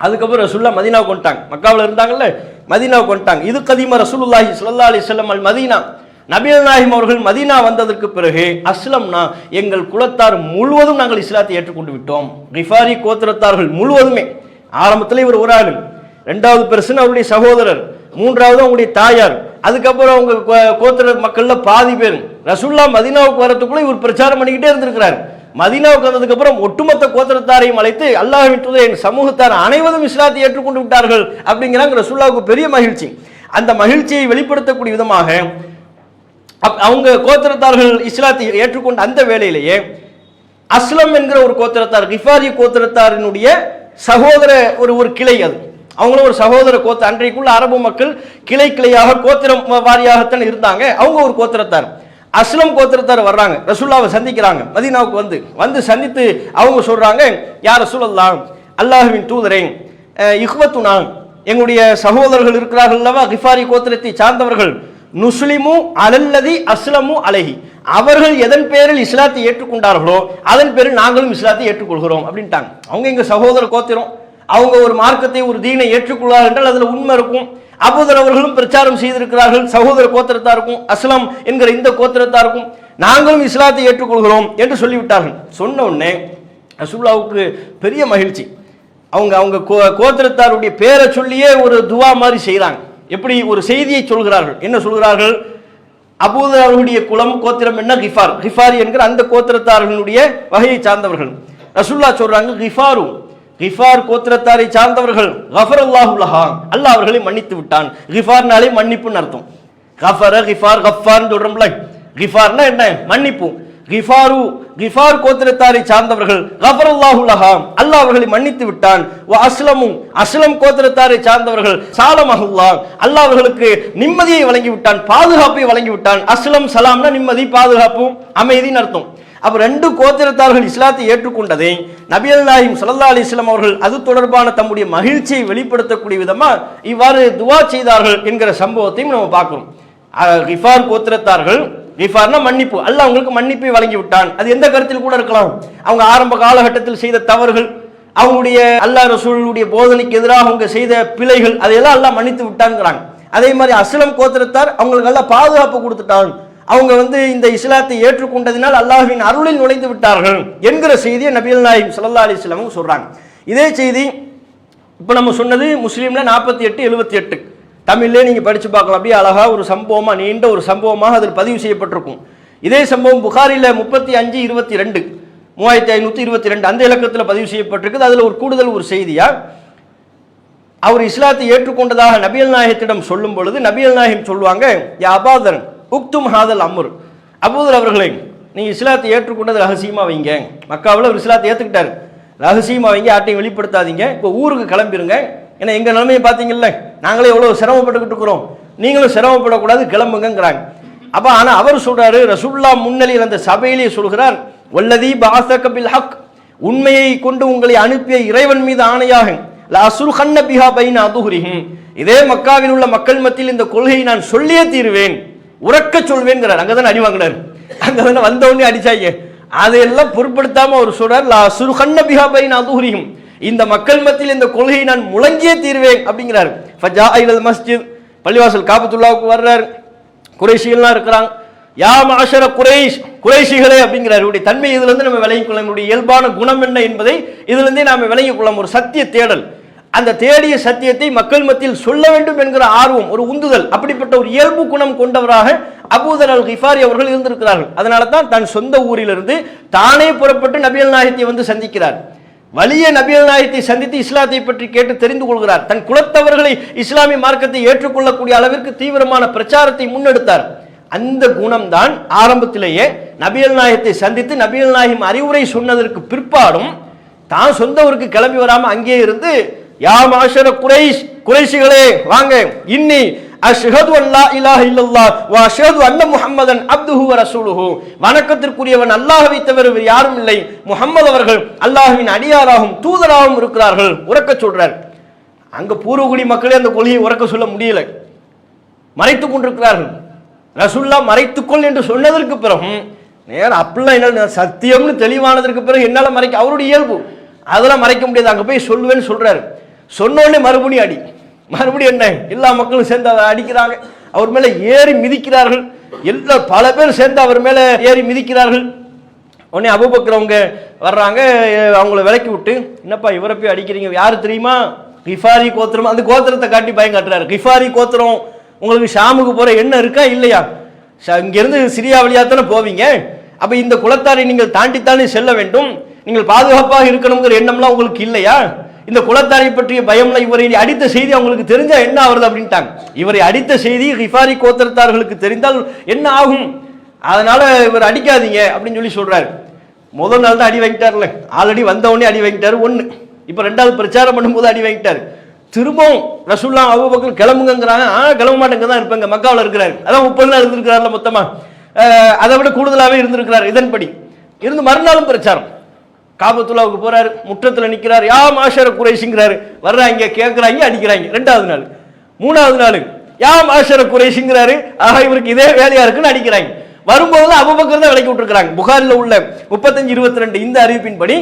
அதுக்கப்புறம் ரசூலுல்லாஹ் மதீனாவுக்கு வந்துட்டாங்க. மக்காவில் இருந்தாங்கல்ல, மதீனாவுக்கு வந்துட்டாங்க. இது கதீம ரசூலுல்லாஹி ஸல்லல்லாஹு அலைஹி வஸல்லம் அல் மதீனா. நபிகள் நாயகம் அவர்கள் மதீனா வந்ததற்கு பிறகு அஸ்லம்னா, எங்கள் குலத்தார் முழுவதும் நாங்கள் இஸ்லாத்தை ஏற்றுக்கொண்டு விட்டோம். கிஃபாரி கோத்திரத்தார்கள் முழுவதுமே. ஆரம்பத்தில் இவர் ஒரு ஆளு, ரெண்டாவது பெருசுன்னு அவருடைய சகோதரர், மூன்றாவது அவங்களுடைய தாயார், அதுக்கப்புறம் அவங்க கோத்திர மக்கள்ல பாதி பேர். ரசூலுல்லாஹ் மதீனாவுக்கு வரதுக்குள்ள இவர் பிரச்சாரம் பண்ணிக்கிட்டே இருந்திருக்கிறார். மதீனாவுக்கு வந்ததுக்கு அப்புறம் ஒட்டுமொத்த கோத்திரத்தாரையும் அழைத்து, அல்லாஹ்வின் தூதரே, என் சமூகத்தார் அனைவரும் இஸ்லாத்தை ஏற்றுக்கொண்டு விட்டார்கள் அப்படிங்கிறாங்க. ரசூலுல்லாஹ்வுக்கு பெரிய மகிழ்ச்சி. அந்த மகிழ்ச்சியை வெளிப்படுத்தக்கூடிய விதமாக அவங்க கோத்திரத்தார்கள் இஸ்லாத்தை ஏற்றுக்கொண்ட அந்த வேளையிலேயே அஸ்லம் என்கிற ஒரு கோத்திரத்தார், கிஃபாரி கோத்திரத்தாரினுடைய சகோதர ஒரு கிளை, அது அவங்களும் ஒரு சகோதர கோத்திரம். அன்றைக்குள்ள அரபு மக்கள் கிளை கிளையாக கோத்திரம் வாரியாகத்தான் இருந்தாங்க. அவங்க ஒரு கோத்திரத்தார், அஸ்லம் கோத்திரத்தார் வர்றாங்க, ரசூலுல்லாஹ்வை சந்திக்கிறாங்க. மதீனாவுக்கு வந்து சந்தித்து அவங்க சொல்றாங்க, யா ரசூலல்லாஹ், அல்லாஹ்வின் தூதரே, இஹ்வத்துனா, எங்களுடைய சகோதரர்கள் இருக்கிறார்கள் அல்லவா, கிஃபாரி கோத்திரத்தை சார்ந்தவர்கள், நுஸ்லிமு அலல்லதி அஸ்லமு அலைஹி, அவர்கள் எதன் பேரில் இஸ்லாத்தை ஏற்றுக்கொண்டார்களோ அதன் பேரில் நாங்களும் இஸ்லாத்தை ஏற்றுக்கொள்கிறோம் அப்படின்ட்டாங்க. அவங்க எங்க சகோதர கோத்திரம், அவங்க ஒரு மார்க்கத்தை, ஒரு தீனை ஏற்றுக்கொள்வார்கள் என்றால் அதுல உண்மை இருக்கும். அபூதர் அவர்களும் பிரச்சாரம் செய்திருக்கிறார்கள், சகோதர கோத்திரத்தாருக்கும் அஸ்லம் என்கிற இந்த கோத்திரத்தாருக்கும் நாங்களும் இஸ்லாத்தை ஏற்றுக்கொள்கிறோம் என்று சொல்லிவிட்டார்கள். சொன்ன உடனே ரசூலுல்லாஹ்வுக்கு பெரிய மகிழ்ச்சி. அவங்க கோத்திரத்தாருடைய பேரை சொல்லியே ஒரு துவா மாதிரி செய்கிறாங்க. எப்படி ஒரு செய்தியை சொல்கிறார்கள். என்ன சொல்கிறார்கள்? அபூதர் அவர்களுடைய குலம் கோத்திரம் என்ன? கிஃபாரி என்கிற அந்த கோத்திரத்தார்களுடைய வகையை சார்ந்தவர்கள். ரசூலுல்லாஹ் சொல்றாங்க, கிஃபார் கோத்திரத்தாரை சார்ந்தவர்கள், கஃபரல்லாஹு லஹா, அல்லாஹ் அவர்களை மன்னித்து விட்டான். கிஃபார்னாலே மன்னிப்புன்னு அர்த்தம். கிஃபார் கஃபார்னு சொல்றோம்ல, கிஃபார்னா என்ன? மன்னிப்பு. கிஃபார் கோத்திரத்தாரை சார்ந்தவர்கள், கஃபரல்லாஹு லஹா, அல்லாஹ் அவர்களை மன்னித்து விட்டான். அஸ்லம் கோத்திரத்தாரை சார்ந்தவர்கள், சாலமஹுல்லாஹ், அல்லாஹ் அவர்களுக்கு நிம்மதியை வழங்கி விட்டான், பாதுகாப்பை வழங்கி விட்டான். அஸ்லம் சலாம்னா நிம்மதி, பாதுகாப்பு, அமைதின்னு அர்த்தம். அப்ப ரெண்டு கோத்திரத்தார்கள் இஸ்லாத்தை ஏற்றுக்கொண்டதை நபிகள் நாயகம் ஸல்லல்லாஹு அலைஹி வஸல்லம் அவர்கள் அது தொடர்பான தம்முடைய மகிழ்ச்சியை வெளிப்படுத்தக்கூடிய விதமா இவ்வாறு துவா செய்தார்கள் என்கிற சம்பவத்தையும் நம்ம பார்க்கிறோம். கிஃபார் கோத்திரத்தார்கள், கிஃபார்னா மன்னிப்பு, அல்லாஹ் அவங்களுக்கு மன்னிப்பை வழங்கி விட்டான். அது எந்த கருத்தில் கூட இருக்கலாம். அவங்க ஆரம்ப காலகட்டத்தில் செய்த தவறுகள், அவங்களுடைய அல்லாஹ் ரசூலுடைய போதனைக்கு எதிராக அவங்க செய்த பிழைகள், அதையெல்லாம் அல்லாஹ் மன்னித்து விட்டான்ங்கிறாங்க. அதே மாதிரி அஸ்லம் கோத்திரத்தார், அவங்களுக்கு எல்லாம் பாதுகாப்பு கொடுத்துட்டான், அவங்க இந்த இஸ்லாத்தை ஏற்றுக்கொண்டதினால் அல்லாஹ்வின் அருளில் நுழைந்து விட்டார்கள் என்கிற செய்தியை நபிகள் நாயகம் ஸல்லல்லாஹு அலைஹி வஸல்லம் சொல்றாங்க. இதே செய்தி இப்ப நம்ம சொன்னது முஸ்லீம்ல 48-78 தமிழ்ல நீங்க படிச்சு பார்க்கலாம். அப்படியே அழகா ஒரு சம்பவமா, நீண்ட ஒரு சம்பவமாக அதில் பதிவு செய்யப்பட்டிருக்கும். இதே சம்பவம் புகாரில 35-22 3522 அந்த இலக்கத்தில் பதிவு செய்யப்பட்டிருக்குது. அதுல ஒரு கூடுதல் ஒரு செய்தியா, அவர் இஸ்லாத்தை ஏற்றுக்கொண்டதாக நபிகள் நாயகத்திடம் சொல்லும் பொழுது நபிகள் நாயகம் சொல்லுவாங்க, யா அபாதர் உக்தும் ஹாதல் அம்ர், அபூதர் அவர்களே, நீங்க இஸ்லாத்தை ஏற்றுக்கொண்டது ரகசியமா வைங்க. மக்காவில் ஒரு இஸ்லாத்தை ஏற்றுக்கிட்டாரு, ரகசியமா வைங்க, யார்ட்டையும் வெளிப்படுத்தாதீங்க. இப்போ ஊருக்கு கிளம்பிருங்க. ஏன்னா எங்க நிலைமையை பார்த்தீங்கல்ல, நாங்களே எவ்வளவு சிரமப்பட்டுக்கிட்டு இருக்கிறோம், நீங்களும் சிரமப்படக்கூடாது, கிளம்புங்கிறாங்க. அப்ப ஆனா அவர் சொல்றாரு, ரசூலுல்லாஹ் முன்னிலையில் அந்த சபையிலே சொல்கிறார், வல்லதி பஅஸக பில் ஹக், உண்மையை கொண்டு உங்களை அனுப்பிய இறைவன் மீது ஆணையாக, லா அஸ்ருஹன்ன பிஹா பைன அதுஹுரிஹிம், இதே மக்காவில் உள்ள மக்கள் மத்தியில் இந்த கொள்கையை நான் சொல்லியே தீருவேன், உறக்க சொல்வேன்கிறார். அங்கதான் அடி வாங்கினார், அங்கதானே வந்த உடனே அடிச்சாங்க. அதையெல்லாம் பொருட்படுத்தாம அவர் சொல்றார், லா அஸ்ருஹன்ன பிஹா பைன அதுஹுரிஹிம், இந்த மக்கள் மத்தியில் இந்த கொள்கையை நான் முழங்கியே தீர்வேன் அப்படிங்கிறார். ஃபஜா இலல் மஸ்ஜித், பள்ளிவாசல் காபத்துல்லாவுக்கு வர்றார். குறைஷிகள்லாம் இருக்கிறாங்க. யா மஅஷர குறைஷ், குறைஷிகளே அப்படிங்கிறார். இவருடைய தன்மை இதுல இருந்து நம்ம விளங்கிக் கொள்ளலாம், இவருடைய இயல்பான குணம் என்ன என்பதை இதுல இருந்தே நாம விளங்கிக் கொள்ளலாம். ஒரு சத்திய தேடல், அந்த தேடிய சத்தியத்தை மக்கள் மத்தியில் சொல்ல வேண்டும் என்கிற ஆர்வம், ஒரு உந்துதல், அப்படிப்பட்ட ஒரு இயல்பு குணம் கொண்டவராக அபூதர் அல் கிஃபாரி அவர்கள் இருந்திருக்கிறார்கள். அதனால தான் தன் சொந்த ஊரிலிருந்து தானே புறப்பட்டு நபிகள் நாயகத்தை சந்திக்கிறார். வலிய நபிகள் நாயகத்தை சந்தித்து இஸ்லாத்தை பற்றி கேட்டு தெரிந்து கொள்கிறார். தன் குலத்தவர்களை இஸ்லாமிய மார்க்கத்தை ஏற்றுக்கொள்ளக்கூடிய அளவிற்கு தீவிரமான பிரச்சாரத்தை முன்னெடுத்தார். அந்த குணம் தான் ஆரம்பத்திலேயே நபிகள் நாயகத்தை சந்தித்து நபிகள் நாயகம் அறிவுரை சொன்னதற்கு பிற்பாடும் தான் சொந்த ஊருக்கு கிளம்பி வராம அங்கே இருந்து, யா மாஷர குறைஷ், குறைஷிகளே வாங்க, இன்னி அஷ்ஹது அல்லா இலாஹ இல்லல்லாஹ் வ அஷ்ஹது அன்ன முஹம்மதன் அப்துஹு வ ரசூலுஹு, வணக்கத்திற்குரியவன் அல்லாஹ்வை தவிர வேறு யாரும் இல்லை, முஹம்மது அவர்கள் அல்லாஹ்வின் அடியாராகவும் தூதராகவும் இருக்கிறார்கள், உறக்க சொல்றார். அங்க பூர்வகுடி மக்களே அந்த கொள்கையை உறக்க சொல்ல முடியல, மறைத்துக் கொண்டிருக்கிறார்கள். ரசூலுல்லாஹ் மறைத்துக்கொள் என்று சொன்னதற்கு பிறகும் நேரம் அப்படிலாம் என்ன சத்தியம்னு தெளிவானதற்கு பிறகு என்னால மறைக்க, அவருடைய இயல்பு, அதெல்லாம் மறைக்க முடியாது. அங்க போய் சொல்லுவேன்னு சொல்றாரு. சொன்னோடனே மறுபடியும் மறுபடியும் என்ன, எல்லா மக்களும் சேர்ந்து அதை அடிக்கிறாங்க, அவர் மேல ஏறி மிதிக்கிறார்கள். எல்லா பல பேர் சேர்ந்து அவர் மேல ஏறி மிதிக்கிறார்கள். உடனே அபூபக்கர் அவங்க வர்றாங்க, அவங்கள விலக்கி விட்டு, என்னப்பா இவரை போய் அடிக்கிறீங்க, யாரு தெரியுமா, கிஃபாரி கோத்திரம். அந்த கோத்திரத்தை காட்டி பயம் காட்டுறாரு. கிஃபாரி கோத்திரம், உங்களுக்கு ஷாமுக்கு போற எண்ணம் இருக்கா இல்லையா, இங்கிருந்து சிரியா வழியாத்தானே போவீங்க, அப்ப இந்த குலத்தாரை நீங்கள் தாண்டித்தானே செல்ல வேண்டும், நீங்கள் பாதுகாப்பாக இருக்கணுங்கிற எண்ணம்லாம் உங்களுக்கு இல்லையா, இந்த குலத்தாரை பற்றிய பயம்ல இவரை அடித்த செய்தி அவங்களுக்கு தெரிஞ்சா என்ன ஆகுது அப்படின்ட்டாங்க. இவரை அடித்த செய்தி கிஃபாரி கோத்திரத்தார்களுக்கு தெரிந்தால் என்ன ஆகும், அதனால இவர் அடிக்காதீங்க அப்படின்னு சொல்லி சொல்றாரு. முதல் நாள் தான் அடி வாங்கிட்டார்ல, ஆல்ரெடி வந்தவொடனே அடி வாங்கிட்டாரு ஒண்ணு, இப்ப ரெண்டாவது பிரச்சாரம் பண்ணும்போது அடி வாங்கிட்டாரு. திரும்பவும் ரசூலுல்லாஹ் அபூபக்கர் கிளம்புங்கிறாங்க, கிளம்ப மாட்டேங்க தான் இருப்பாங்க, மக்காவில் இருக்கிறாரு, அதான் 30 நாள் இருந்திருக்கிறார்ல மொத்தமா, அதை விட கூடுதலாகவே இருந்திருக்கிறார். இதன்படி இருந்து மறுநாளும் பிரச்சாரம், காபத்துல்லாவுக்கு போறாரு, முற்றத்தில் நிற்கிறார், யா மாஷர குறைஷிங்கிறாரு, வர்றாங்க கேட்கிறாங்க அடிக்கிறாங்க. ரெண்டாவது நாள், மூணாவது நாள் யா மாஷர குறைஷிங்கிறாரு, ஆக இவருக்கு இதே வேலையா இருக்குன்னு அடிக்கிறாங்க. வரும்போது அபூபக்கர் தான் விலக்கி விட்டுருக்கிறாங்க. புகாரில் உள்ள 35:22 இந்த அறிவிப்பின்படி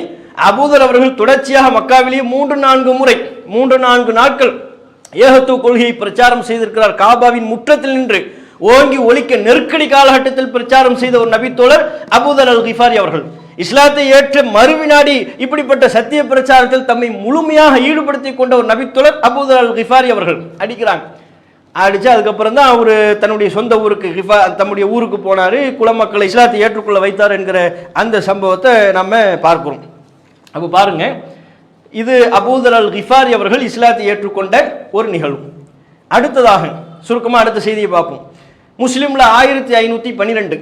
அபூதர் அவர்கள் தொடர்ச்சியாக மக்காவிலேயே 3-4 நாட்கள் ஏகத்துவ கொள்கையை பிரச்சாரம் செய்திருக்கிறார். காபாவின் முற்றத்தில் நின்று ஓங்கி ஒலிக்க நெருக்கடி காலகட்டத்தில் பிரச்சாரம் செய்த ஒரு நபித்தோழர் அபூதர் அல் கிஃபாரி அவர்கள். இஸ்லாத்தை ஏற்ற மறுவினாடி இப்படிப்பட்ட சத்திய பிரச்சாரத்தில் தம்மை முழுமையாக ஈடுபடுத்திக் கொண்ட ஒரு நபித்தோழர் அபூதர் அல் கிஃபாரி அவர்கள் அடிக்கிறாங்க. அடிச்சு அதுக்கப்புறம் தான் அவர் தன்னுடைய சொந்த ஊருக்கு தம்முடைய ஊருக்கு போனாரு, குலமக்களை இஸ்லாத்தை ஏற்றுக்கொள்ள வைத்தார் என்கிற அந்த சம்பவத்தை நம்ம பார்க்கிறோம். அப்போ பாருங்க, இது அபூதர் அல் கிஃபாரி அவர்கள் இஸ்லாத்தை ஏற்றுக்கொண்ட ஒரு நிகழ்வு. அடுத்ததாக சுருக்கமாக அடுத்த செய்தியை பார்ப்போம். முஸ்லிம்ல 1512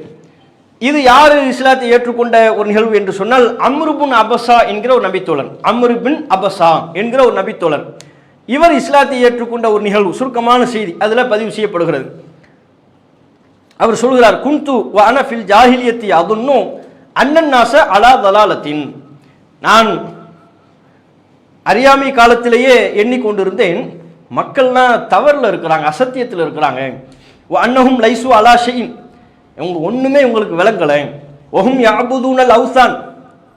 இது யாரு இஸ்லாத்தை ஏற்றுக்கொண்ட ஒரு நிகழ்வு என்று சொன்னால் அம்ரு பின் அபஸா என்கிற ஒரு நபித்தோழர். அம்ரு பின் அபஸா என்கிற ஒரு நபித்தோழர், இவர் இஸ்லாத்தை ஏற்றுக்கொண்ட ஒரு நிகழ்வு. சுருக்கமான செய்தி அதுல பதிவு செய்யப்படுகிறது. அவர் சொல்கிறார், குந்து வ அன ஃபில் ஜாஹிலியத்தி அதுன்னு அன்னன் நாஸ அலா தலாலத்தின், நான் அறியாமை காலத்திலேயே எண்ணிக்கொண்டிருந்தேன் மக்கள்லாம் தவறுல இருக்கிறாங்க, அசத்தியத்தில் இருக்கிறாங்க. அன்னஹும் லைசு அலா ஷைஇன், ஒண்ணுமே உங்களுக்கு விளங்கலை. ஒஹும் யஅபுதூனல் அவ்சான்,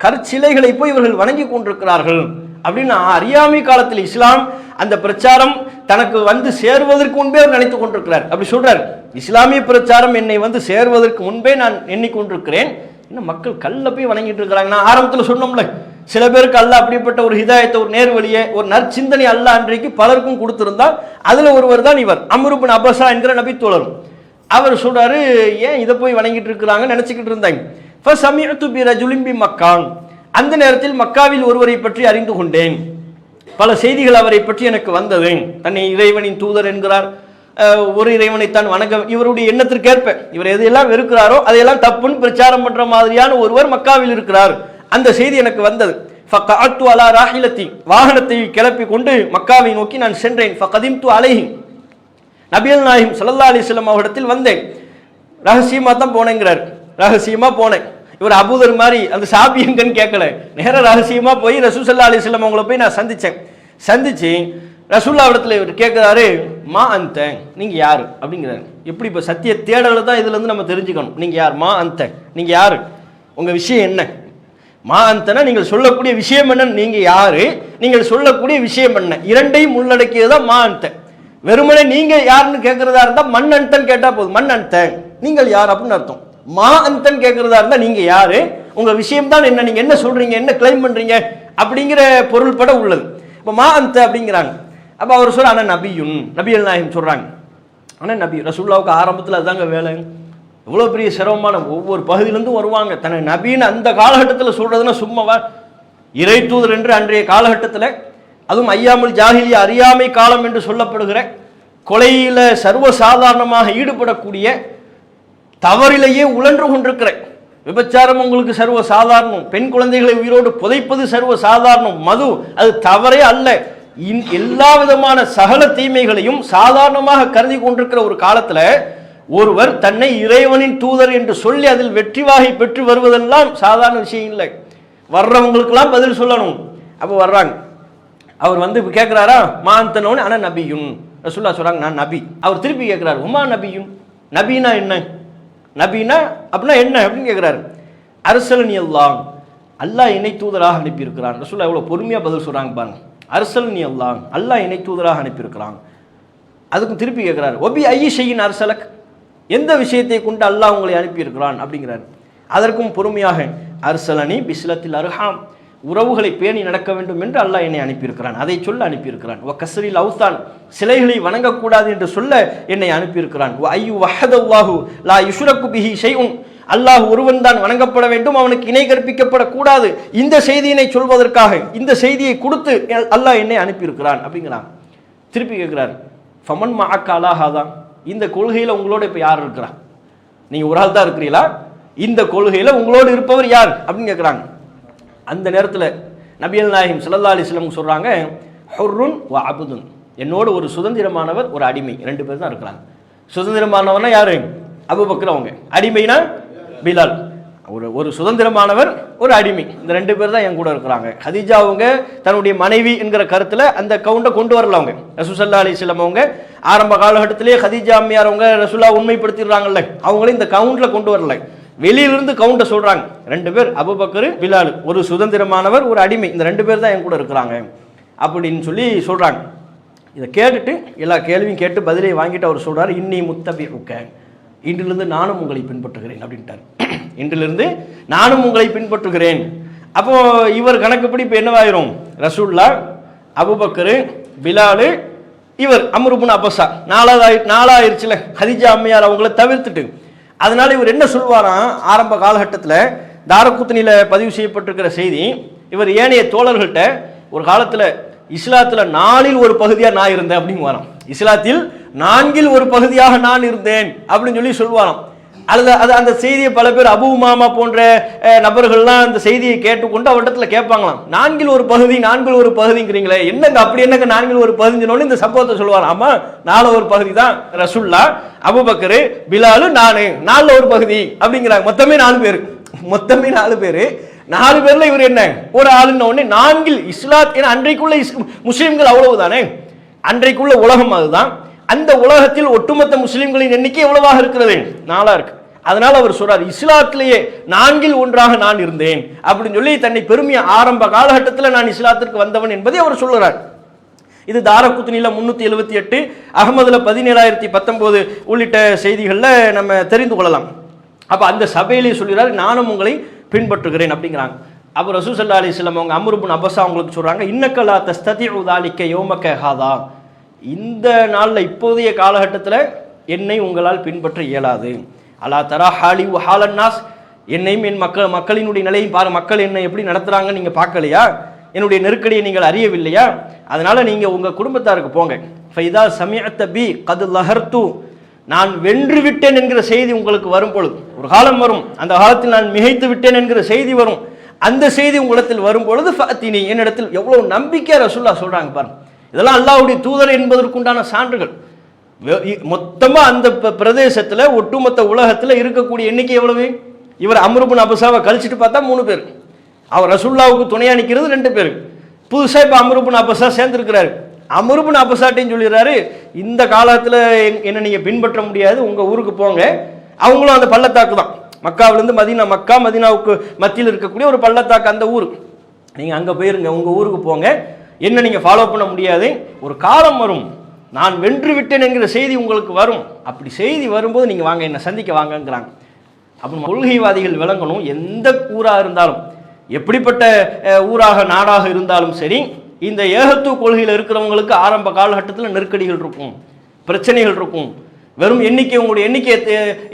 கற்சிலைகளை போய் இவர்கள் வணங்கி கொண்டிருக்கிறார்கள் அப்படின்னு அறியாமை காலத்தில் இஸ்லாம் அந்த பிரச்சாரம் தனக்கு வந்து சேருவதற்கு முன்பே அவர் நினைத்துக் கொண்டிருக்கிறார். அப்படி சொல்றார், இஸ்லாமிய பிரச்சாரம் என்னை வந்து சேருவதற்கு முன்பே நான் எண்ணிக்கொண்டிருக்கிறேன், இன்னும் மக்கள் கல்ல போய் வணங்கிட்டு இருக்கிறாங்க. நான் ஆரம்பத்தில் சொன்னோம்ல, சில பேருக்கு அல்லாஹ் அப்படிப்பட்ட ஒரு ஹிதாயத்தை, ஒரு நேர்வழியை, ஒரு நற்சிந்தனை அல்லாஹ் அன்றைக்கு பலருக்கும் கொடுத்திருந்தால் அதுல ஒருவர் தான் இவர் அம்ரு பின் அபஸா என்கிற நபித்தோழர். அவர் சொல்றாரு, ஏன் இதை போய் வணங்கிட்டு இருக்கிறாங்க நினைச்சுக்கிட்டு இருந்தாங்க. ஃபஸமிஅது பிரஜுலின் பிமக்கான், அந்த நேரத்தில் மக்காவில் ஒருவரை பற்றி அறிந்து கொண்டேன், பல செய்திகள் அவரை பற்றி எனக்கு வந்தது. தன்னை இறைவனின் தூதர் என்கிறார், ஒரு இறைவனைத்தான் வணங்க, இவருடைய எண்ணத்திற்கேற்ப இவர் எதையெல்லாம் வெறுக்கிறாரோ அதையெல்லாம் தப்புன்னு பிரச்சாரம் பண்ற மாதிரியான ஒருவர் மக்காவில் இருக்கிறார், அந்த செய்தி எனக்கு வந்தது. ஃபகஅத்து அலா ராஹிலத்தி, வாகனத்தை கிளப்பி கொண்டு மக்காவை நோக்கி நான் சென்றேன். ஃபகதிம்து அலைஹி, நபிகள் நாயகம் ஸல்லல்லாஹு அலைஹி வஸல்லம் அவரிடத்தில் வந்தேன். ரகசியமா தான் போனேங்கிறார், ரகசியமா போனேன். இவர் அபூதர் மாதிரி அந்த சாபி எங்கன்னு கேட்கல, நேர ரகசியமா போய் ரசூல் ஸல்லல்லாஹு அலைஹி வஸல்லம் அவங்கள போய் நான் சந்திச்சு ரசூல்லா இடத்துல இவர் கேட்கிறாரு, மா அந்த, நீங்க யாரு அப்படிங்கிறாரு. எப்படி இப்ப சத்திய தேடலை தான் இதுல இருந்து நம்ம தெரிஞ்சுக்கணும். நீங்க யார், மா அந்த, நீங்க யாரு, உங்க விஷயம் என்ன, மா அந்தனா நீங்கள் சொல்லக்கூடிய விஷயம் என்ன, நீங்க யாரு, நீங்கள் சொல்லக்கூடிய விஷயம் என்ன, இரண்டையும் உள்ளடக்கியதுதான் மா அந்த. வெறுமனே நீங்க யாருன்னு கேட்கறதா இருந்தா மண் அந்தன் கேட்டா போதும், மண் அந்த நீங்கள் யார் அப்படின்னு அர்த்தம். மா அந்தன் கேட்கறதா இருந்தா நீங்க யாரு, உங்க விஷயம் தான் என்ன, நீங்க என்ன சொல்றீங்க, என்ன கிளைம் பண்றீங்க அப்படிங்கிற பொருள் பட உள்ளது. இப்ப மா அந்த அப்படிங்கிறாங்க. அப்ப அவர் சொல்ற ஆனா நபியுன், நபிகள் நாயகம் சொல்றாங்க, ஆனா நபி ரசூலுல்லாவுக்கு ஆரம்பத்தில் அதுதாங்க வேலை. இவ்வளோ பெரிய சிரமமான ஒவ்வொரு பகுதியிலிருந்தும் வருவாங்க, தன்னை நபின்னு அந்த காலகட்டத்தில் சொல்றதுன்னா சும்மாவா, இறை தூதர் என்று அன்றைய காலகட்டத்தில், அதுவும் ஐயாமுல் ஜாஹிலியா அறியாமை காலம் என்று சொல்லப்படுகிற கொலையில சர்வசாதாரணமாக ஈடுபடக்கூடிய, தவறிலேயே உழன்று கொண்டிருக்கிற, விபச்சாரம் உங்களுக்கு சர்வ சாதாரணம், பெண் குழந்தைகளை உயிரோடு புதைப்பது சர்வ சாதாரணம், மது அது தவறே அல்ல, எல்லா விதமான சகல தீமைகளையும் சாதாரணமாக கருதி கொண்டிருக்கிற ஒரு காலத்துல ஒருவர் தன்னை இறைவனின் தூதர் என்று சொல்லி அதில் வெற்றி வாகை பெற்று வருவதெல்லாம் சாதாரண விஷயம் இல்லை. வர்றவங்களுக்கெல்லாம் பதில் சொல்லணும். அப்போ வர்றாங்க, அவர் வந்து கேட்குறாரா மாந்தனோன்னு ஆனால் நபியுன் ரசூலுல்லாஹ் சொல்கிறாங்க நான் நபி. அவர் திருப்பி கேட்குறாரு உமா நபியுன், நபினா என்ன, நபினா அப்படின்னா என்ன அப்படின்னு கேட்குறாரு. அரசலனி அல்லாஹ், அல்லாஹ் இணை தூதராக அனுப்பியிருக்கிறான். ரசூலுல்லாஹ் எவ்வளோ பொறுமையாக பதில் சொல்கிறாங்க பாருங்க. அரசலனி அல்லாஹ், அல்லாஹ் இணை தூதராக அனுப்பியிருக்கிறான். அதுக்கும் திருப்பி கேட்குறாரு ஒபி ஐய ஷையின் அரசலக், எந்த விஷயத்தை கொண்டு அல்லாஹ் உங்களை அனுப்பியிருக்கிறான் அப்படிங்கிறார். அதற்கும் பொறுமையாக அரசலனி பிஸ்லத்தில் அருஹாம், உறவுகளை பேணி நடக்க வேண்டும் என்று அல்லாஹ் என்னை அனுப்பியிருக்கிறான், அதை சொல்ல அனுப்பியிருக்கிறான். வ கஸ்ரில் அவுத்தான், சிலைகளை வணங்கக்கூடாது என்று சொல்ல என்னை அனுப்பியிருக்கிறான். வ ஐயு வஹதல்லாஹு லா யுஷ்ரகு பிஹி ஷைஉன், அல்லாஹ் ஒருவன் தான் வணங்கப்பட வேண்டும், அவனுக்கு இணை கற்பிக்கப்படக்கூடாது, இந்த செய்தியினை சொல்வதற்காக இந்த செய்தியை கொடுத்து அல்லாஹ் என்னை அனுப்பியிருக்கிறான் அப்படிங்கிறான். திருப்பி கேட்கிறார் ஃபமன் மஅக்க அலாஹாதான், இந்த கொள்கையில் உங்களோட இப்போ யார் இருக்கிறா, நீங்கள் ஒரு ஆள் தான் இருக்கிறீங்களா, இந்த கொள்கையில் உங்களோடு இருப்பவர் யார் அப்படின்னு கேட்குறாங்க. அந்த நேரத்தில் நபிகள் நாயகம் ஸல்லல்லாஹு அலைஹி வஸல்லம் சொல்கிறாங்க ஹுர்ருன் வ அப்துன், என்னோடு ஒரு சுதந்திரமானவர் ஒரு அடிமை, ரெண்டு பேர் தான் இருக்கிறாங்க. சுதந்திரமானவர்னா யாரு, அபூபக்கர், அவங்க அடிமைனா பிலால். ஒரு சுதந்திரமானவர் ஒரு அடிமை, இந்த ரெண்டு பேர் தான் என் கூட இருக்கிறாங்க. ஹதீஜா அவங்க தன்னுடைய மனைவி என்கிற கருத்தில் அந்த கவுண்டை கொண்டு வரல. அவங்க ரசூல் ஸல்லல்லாஹு அலைஹி வஸல்லம் அவங்க ஆரம்ப காலகட்டத்திலே ஹதீஜா அம்மையார் அவங்க ரசூலா உண்மைப்படுத்திடுறாங்கல்ல, அவங்களே இந்த கவுண்டில் கொண்டு வரல, வெளியிலிருந்து கவுண்டை சொல்றாங்க. ரெண்டு பேர் அபூபக்கர் பிலால், ஒரு சுதந்திரமானவர் ஒரு அடிமை, இந்த ரெண்டு பேர் தான் என் கூட இருக்கிறாங்க அப்படின்னு சொல்லி சொல்றாங்க. இதை கேட்டுட்டு எல்லா கேள்வியும் கேட்டு பதிலை வாங்கிட்டு அவர் சொல்றாரு இன்னி முத்தபிஉக்க, இன்றிலிருந்து நானும் உங்களை பின்பற்றுகிறேன் அப்படின்ட்டார். இன்றிலிருந்து நானும் உங்களை பின்பற்றுகிறேன். அப்போ இவர் கணக்குப்படி இப்போ என்னவாயிரும், ரசூல்லா, அபூபக்கர், பிலால், இவர் அம்ர் இப்னு அபஸா, நாலாயிருச்சுல ஹதீஜா அம்மையார் அவங்கள தவிர்த்துட்டு. அதனால இவர் என்ன சொல்வாராம், ஆரம்ப காலகட்டத்தில் தாரகுத்னியில பதிவு செய்யப்பட்டிருக்கிற செய்தி, இவர் ஏனைய தோழர்கள்ட்ட ஒரு காலத்தில் இஸ்லாத்தில் 4இல் ஒரு பகுதியாக நான் இருந்தேன் அப்படின்னு வரான், இஸ்லாத்தில் 4இல் ஒரு பகுதியாக நான் இருந்தேன் அப்படின்னு சொல்லி சொல்வாராம். அல்லது அது அந்த செய்தியை பல பேர் அபூ உமாமா போன்ற நபர்கள்லாம் அந்த செய்தியை கேட்டுக்கொண்டு அவரிடத்துல கேட்பாங்களாம், 4இல் ஒரு பகுதி 4இல் ஒரு பகுதிங்கிறீங்களே, என்னங்க அப்படி என்னங்க 4இல் ஒரு பகுதினோன்னு இந்த சம்பவத்தை சொல்லுவார். ஆமா 4 ஒரு பகுதி தான், ரசூல்லா, அபூபக்கர், பிலால், நானு 4 ஒரு பகுதி அப்படிங்கிறாங்க. மொத்தமே 4 பேர், மொத்தமே 4 பேர். 4 பேர்ல இவர் என்ன ஒரு ஆளுன்னு உடனே 4இல் இஸ்லாத், ஏன்னா அன்றைக்குள்ள முஸ்லிம்கள் அவ்வளவுதானே, அன்றைக்குள்ள உலகம் அதுதான். அந்த உலகத்தில் ஒட்டுமொத்த முஸ்லிம்களின் எண்ணிக்கை எவ்வளவாக இருக்கிறது, 4 இருக்கு. அதனால அவர் சொல்றார் இஸ்லாத்திலேயே 4இல் ஒன்றாக நான் இருந்தேன் அப்படின்னு சொல்லி தன்னை பெருமையா ஆரம்ப காலகட்டத்தில் நான் இஸ்லாத்திற்கு வந்தவன் என்பதை அவர் சொல்லுறார். இது தாரகுத்னில 378, அகமதுல 17019 உள்ளிட்ட செய்திகளில் நம்ம தெரிந்து கொள்ளலாம். அப்ப அந்த சபையிலேயே சொல்கிறார் நானும் உங்களை பின்பற்றுகிறேன் அப்படிங்கிறாங்க. அப்போ ரசூல் ஸல்லல்லாஹு அலைஹி வஸல்லம் அவங்க அம்ர் இப்னு அபஸா அவங்களுக்கு சொல்றாங்க இன்னக்கலா தஸ்ததிஉ ذلك யௌமக ஹாதா, இந்த நாளில் இப்போதைய காலகட்டத்தில் என்னை உங்களால் பின்பற்ற இயலாது. அலா தரா ஹாலி ஹாலன்னாஸ், என்னையும் என் மக்களினுடைய நிலையும் பாரு, மக்கள் என்னை எப்படி நடத்துறாங்க நீங்க பார்க்கலையா, என்னுடைய நெருக்கடியை நீங்கள் அறியவில்லையா, அதனால நீங்க உங்க குடும்பத்தாருக்கு போங்க. ஃபைதா சமிஅத பி கத் லஹர்து, நான் வென்று விட்டேன் என்கிற செய்தி உங்களுக்கு வரும் பொழுது, ஒரு காலம் வரும், அந்த காலத்தில் நான் மிகைத்து விட்டேன் என்கிற செய்தி வரும், அந்த செய்தி உங்களிடத்தில் வரும் பொழுது ஃபஅத்தினி, என்னிடத்தில் எவ்வளவு நம்பிக்கை ரசூலுல்லாஹ் சொல்றாங்க பாருங்க. இதெல்லாம் அல்லாஹ்வுடைய தூதர் என்பதற்குண்டான சான்றுகள். மொத்தமா அந்த பிரதேசத்துல ஒட்டுமொத்த உலகத்துல இருக்கக்கூடிய எண்ணிக்கை எவ்வளவு, இவர் அம்ர் இப்னு அபஸாவை கழிச்சிட்டு பார்த்தா 3 பேர், அவர் ரசூலுல்லாஹ்வுக்கு துணையா நிற்கிறது 2 பேர், புதுசா இப்ப அம்ர் இப்னு அபஸா சேர்ந்திருக்கிறாரு. அம்ர் இப்னு அபஸாட்டையும் சொல்லிடுறாரு இந்த காலத்துல என்ன நீங்க பின்பற்ற முடியாது, உங்க ஊருக்கு போங்க. அவங்களும் அந்த பள்ளத்தாக்கு தான், மக்காவிலிருந்து மதீனா, மக்கா மதீனாவுக்கு மத்தியில் இருக்கக்கூடிய ஒரு பள்ளத்தாக்கு அந்த ஊர், நீங்க அங்க போயிருங்க, உங்க ஊருக்கு போங்க, என்ன நீங்க ஃபாலோ பண்ண முடியாது, ஒரு காலம் வரும் நான் வென்று விட்டேன் என்கிற செய்தி உங்களுக்கு வரும், அப்படி செய்தி வரும்போது நீங்க வாங்க என்ன சந்திக்க வாங்கங்கிறாங்க. அப்போ கொள்கைவாதிகள் விளங்கணும், எந்த ஊராக இருந்தாலும் எப்படிப்பட்ட ஊராக நாடாக இருந்தாலும் சரி, இந்த ஏகத்துவ கொள்கையில் இருக்கிறவங்களுக்கு ஆரம்ப காலகட்டத்தில் நெருக்கடிகள் இருக்கும், பிரச்சனைகள் இருக்கும். வெறும் எண்ணிக்கை, உங்களுடைய எண்ணிக்கை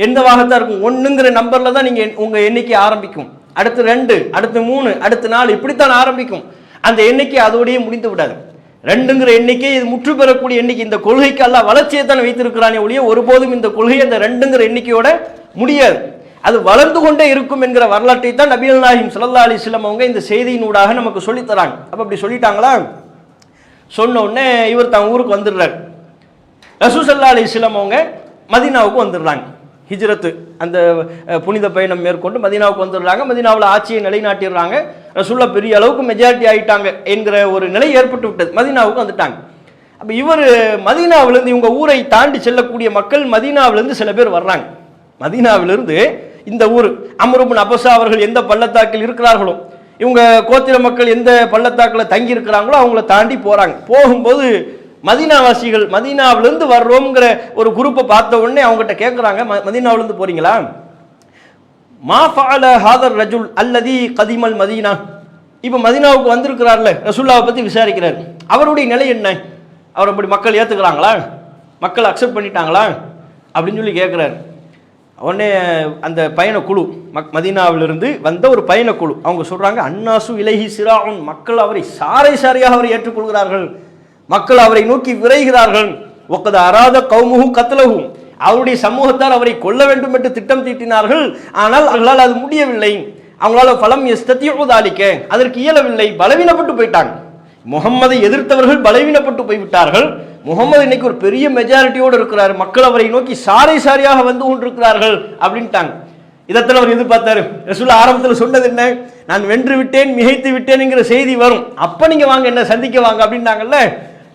எந்தவாகத்தான் இருக்கும், 1ங்கிற நம்பர்ல தான் நீங்க உங்க எண்ணிக்கை ஆரம்பிக்கும், அடுத்து 2, அடுத்து 3, அடுத்து 4, இப்படித்தான் ஆரம்பிக்கும். அந்த எண்ணிக்கை அதோடையே முடிந்து விடாது. 2ங்கிற எண்ணிக்கை இது முற்று பெறக்கூடிய எண்ணிக்கை. இந்த கொள்கைக்கு அல்லாஹ் வளர்ச்சியை தான் வைத்திருக்கிறானே ஒழிய ஒருபோதும் இந்த கொள்கை அந்த 2ங்கிற எண்ணிக்கையோட முடியாது, அது வளர்ந்து கொண்டே இருக்கும் என்கிற வரலாற்றை தான் நபிகள் நாயகம் ஸல்லல்லாஹு அலைஹி வஸல்லம் அவங்க இந்த செய்தியினூடாக நமக்கு சொல்லி தராங்க. அப்ப அப்படி சொல்லிட்டாங்களா, சொன்ன உடனே இவர் தான் ஊருக்கு வந்துடுறாரு. ரசூல் ஸல்லல்லாஹு அலைஹி வஸல்லம் அவங்க மதீனாவுக்கு வந்துடுறாங்க. ஹிஜ்ரத்து அந்த புனித பயணம் மேற்கொண்டு மதீனாவுக்கு வந்துடுறாங்க. மதீனாவில் ஆட்சியை நிலைநாட்டிடுறாங்க. ரசூலுல்லாஹ் பெரிய அளவுக்கு மெஜாரிட்டி ஆகிட்டாங்க என்கிற ஒரு நிலை ஏற்பட்டு விட்டது. மதீனாவுக்கு வந்துட்டாங்க. அப்போ இவர் மதீனாவிலிருந்து இவங்க ஊரை தாண்டி செல்லக்கூடிய மக்கள் மதீனாவிலிருந்து சில பேர் வர்றாங்க. மதீனாவிலிருந்து இந்த ஊர் அம்ர் இப்னு அபஸா அவர்கள் எந்த பள்ளத்தாக்கில் இருக்கிறார்களோ, இவங்க கோத்திர மக்கள் எந்த பள்ளத்தாக்கில் தங்கி இருக்கிறாங்களோ அவங்கள தாண்டி போகிறாங்க. போகும்போது மதீனாவாசிகள் மதீனாவிலிருந்து வர்றோங்கிற ஒரு குரூப்பை பார்த்த உடனே அவங்ககிட்ட கேட்குறாங்க, மதீனாவிலிருந்து போறீங்களா? மா ஃபஅல ஹாதர் ரஜுல் அல்லதி கதிமல் மதீனா. இப்போ மதீனாவுக்கு வந்திருக்கிறார்ல, ரசூலுல்லாஹை பற்றி விசாரிக்கிறார். அவருடைய நிலை என்ன? அவர் அப்படி மக்கள் ஏற்றுக்கிறாங்களா, மக்கள் அக்செப்ட் பண்ணிட்டாங்களா அப்படின்னு சொல்லி கேட்குறாரு. உடனே அந்த பயணக்குழு மதீனாவிலிருந்து வந்த ஒரு பயணக்குழு அவங்க சொல்கிறாங்க, அன்னாசு இலைஹி சிராஉன், மக்கள் அவரை சாரை சாரையாக அவரை ஏற்றுக்கொள்கிறார்கள், மக்கள் அவரை நோக்கி விரைகிறார்கள். ஒக்கத அராத கௌமுஹு கத்லஹு, அவருடைய சமூகத்தார் அவரை கொல்ல வேண்டும் என்று திட்டம் தீட்டினார்கள். ஆனால் அவர்களால் அது முடியவில்லை. அவங்களால பலம் எஸ்தத்தியோதாலிக்க, அதற்கு இயலவில்லை, பலவீனப்பட்டு போயிட்டாங்க. முகம்மதை எதிர்த்தவர்கள் பலவீனப்பட்டு போய்விட்டார்கள். முகமது இன்னைக்கு ஒரு பெரிய மெஜாரிட்டியோடு இருக்கிறார், மக்கள் அவரை நோக்கி சாரை சாரியாக வந்து கொண்டிருக்கிறார்கள் அப்படின்ட்டாங்க. இதைத்தான் அவர் எதிர்பார்த்தாரு. ரசூலுல்லாஹ் ஆரம்பத்தில் சொன்னது என்ன? நான் வென்று விட்டேன், மிகைத்து விட்டேன்ங்கிற செய்தி வரும், அப்ப நீங்க வாங்க, என்ன சந்திக்க வாங்க அப்படின்னாங்கல்ல.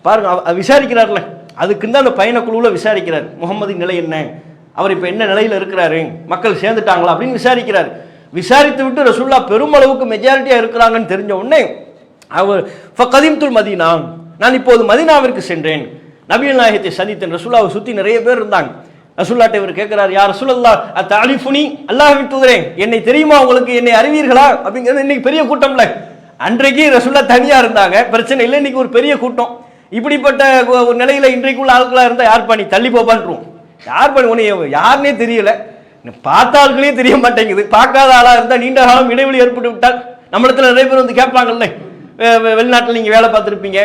பாருங்க, விசாரிக்கிறார்ல, அதுக்குன்னு அந்த பயணக்குழுவில் விசாரிக்கிறார். முகமதின் நிலை என்ன, அவர் இப்போ என்ன நிலையில் இருக்கிறாரு, மக்கள் சேர்ந்துட்டாங்களா அப்படின்னு விசாரிக்கிறார். விசாரித்து விட்டு ரசூலுல்லாஹ் பெருமளவுக்கு மெஜாரிட்டியாக இருக்கிறாங்கன்னு தெரிஞ்ச உடனே அவர் ஃபகதிம்துல் மதீனா, நான் இப்போது மதீனாவிற்கு சென்றேன், நபிகள் நாயகத்தை சந்தித்தேன். ரசூலுல்லாஹை சுற்றி நிறைய பேர் இருந்தாங்க. ரசூலுல்லாஹ்ட்ட இவர் கேட்கிறார், யா ரசூலல்லாஹ் அத்தஅரிஃபுனி, அல்லாஹ்வின் தூதரே என்னை தெரியுமா உங்களுக்கு, என்னை அறிவீர்களா அப்படிங்கிறது. இன்னைக்கு பெரிய கூட்டம்ல, அன்றைக்கு ரசூலுல்லாஹ் தனியா இருந்தாங்க, பிரச்சனை இல்லை. இன்னைக்கு ஒரு பெரிய கூட்டம். இப்படிப்பட்ட ஒரு நிலையில இன்றைக்குள்ள ஆட்களா இருந்தா யார் பண்ணி தள்ளி போப்பான்றோம். யார் பண்ணி உன்னை யாருன்னே தெரியல, பார்த்த ஆட்களே தெரிய மாட்டேங்குது. பார்க்காத ஆளா இருந்தா நீண்ட காலம் இடைவெளி ஏற்பட்டு விட்டால் நம்மளத்துல நிறைய பேர் வந்து கேட்பாங்கல்ல, வெளிநாட்டில் நீங்க வேலை பார்த்துருப்பீங்க,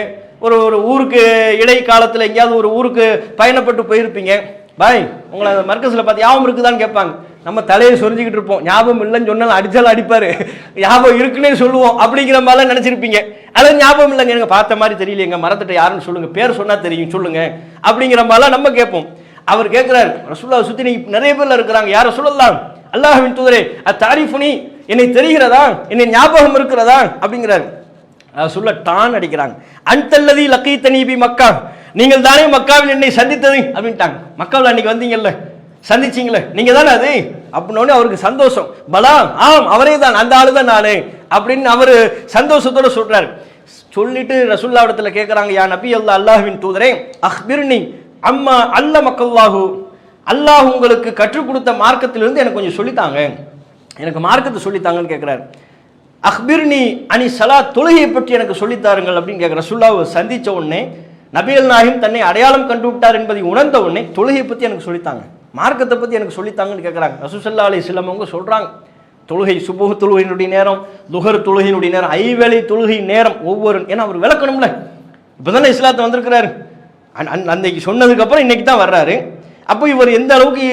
ஒரு ஒரு ஊருக்கு இடைக்காலத்தில் எங்கேயாவது ஒரு ஊருக்கு பயணப்பட்டு போயிருப்பீங்க, பாய் உங்களை மர்க்கஸில் பார்த்து ஞாபகம் இருக்குதான்னு கேட்பாங்க. நம்ம தலையை சொரிஞ்சிக்கிட்டு இருப்போம், ஞாபகம் இல்லைன்னு சொன்னாலும் அடிச்சாலும் அடிப்பாரு, ஞாபகம் இருக்குன்னே சொல்லுவோம் அப்படிங்கிற மாதிரிலாம் நினைச்சிருப்பீங்க. அல்லது ஞாபகம் இல்லைங்க, எனக்கு பார்த்த மாதிரி தெரியல, எங்க மரத்திட்ட யாருன்னு சொல்லுங்க, பேர் சொன்னா தெரியும் சொல்லுங்க அப்படிங்கிற மாதிரிலாம் நம்ம கேட்போம். அவர் கேட்கிறார், ரசூலுல்லாஹ் சுத்தி நிறைய பேர்ல இருக்கிறாங்க, யார் ரசூலுல்லாஹ் அல்லாஹ்வின் தூதரே அத்தாரிஃபுனி, என்னை தெரிகிறதா, என்னை ஞாபகம் இருக்கிறதா அப்படிங்கிறார். சொல்ல டான் அடிக்கிறாங்க. அன்தல்லதி லகீதனி பி மக்கா, நீங்கள் தானே மக்காவில் என்னை சந்தித்தது அப்படின்ட்டாங்க. மக்காவில் அன்னைக்கு வந்தீங்கல்ல, சந்திச்சிங்களே, நீங்க தானே அது அப்படின்னோடனே அவருக்கு சந்தோஷம். பலா, ஆம் அவரே தான், அந்த ஆளு தான் நானு அப்படின்னு அவரு சந்தோஷத்தோட சொல்றாரு. சொல்லிட்டு ரசூலுல்லாஹ் இடத்துல கேட்கிறாங்க, யா நபி அல்லாஹ், அல்லாஹ்வின் தூதரே அக்பிர்னி அம்மா அல்ல மக்கல்லாஹு, அல்லாஹ் உங்களுக்கு கற்றுக் கொடுத்த மார்க்கத்திலிருந்து எனக்கு கொஞ்சம் சொல்லித்தாங்க, எனக்கு மார்க்கத்தை சொல்லித்தாங்கன்னு கேட்கிறாரு. அக்பிர்னி அனி சலா, தொழுகையை பற்றி எனக்கு சொல்லித்தாருங்கள் அப்படின்னு கேட்குற. ரசூலுல்லாஹ் சந்திச்ச உடனே நபிகள் நாயகம் தன்னை அடையாளம் கண்டு விட்டார் என்பதை உணர்ந்த உடனே தொழுகையை பற்றி எனக்கு சொல்லித்தாங்க, மார்க்கத்தை பற்றி எனக்கு சொல்லித்தாங்கன்னு கேட்குறாங்க. ரசூல் ஸல்லல்லாஹு அலைஹி வஸல்லம் அவங்க சொல்கிறாங்க, தொழுகை சுபஹ் தொழுகையினுடைய நேரம், துஹர் தொழுகையினுடைய நேரம், ஐவேளை தொழுகை நேரம் ஒவ்வொரு, ஏன்னா அவர் விளக்கணும்ல, இப்போ தானே இஸ்லாத்தை வந்திருக்கிறாரு, அன்னைக்கு சொன்னதுக்கப்புறம் இன்னைக்கு தான் வர்றாரு. அப்போ இவர் எந்த அளவுக்கு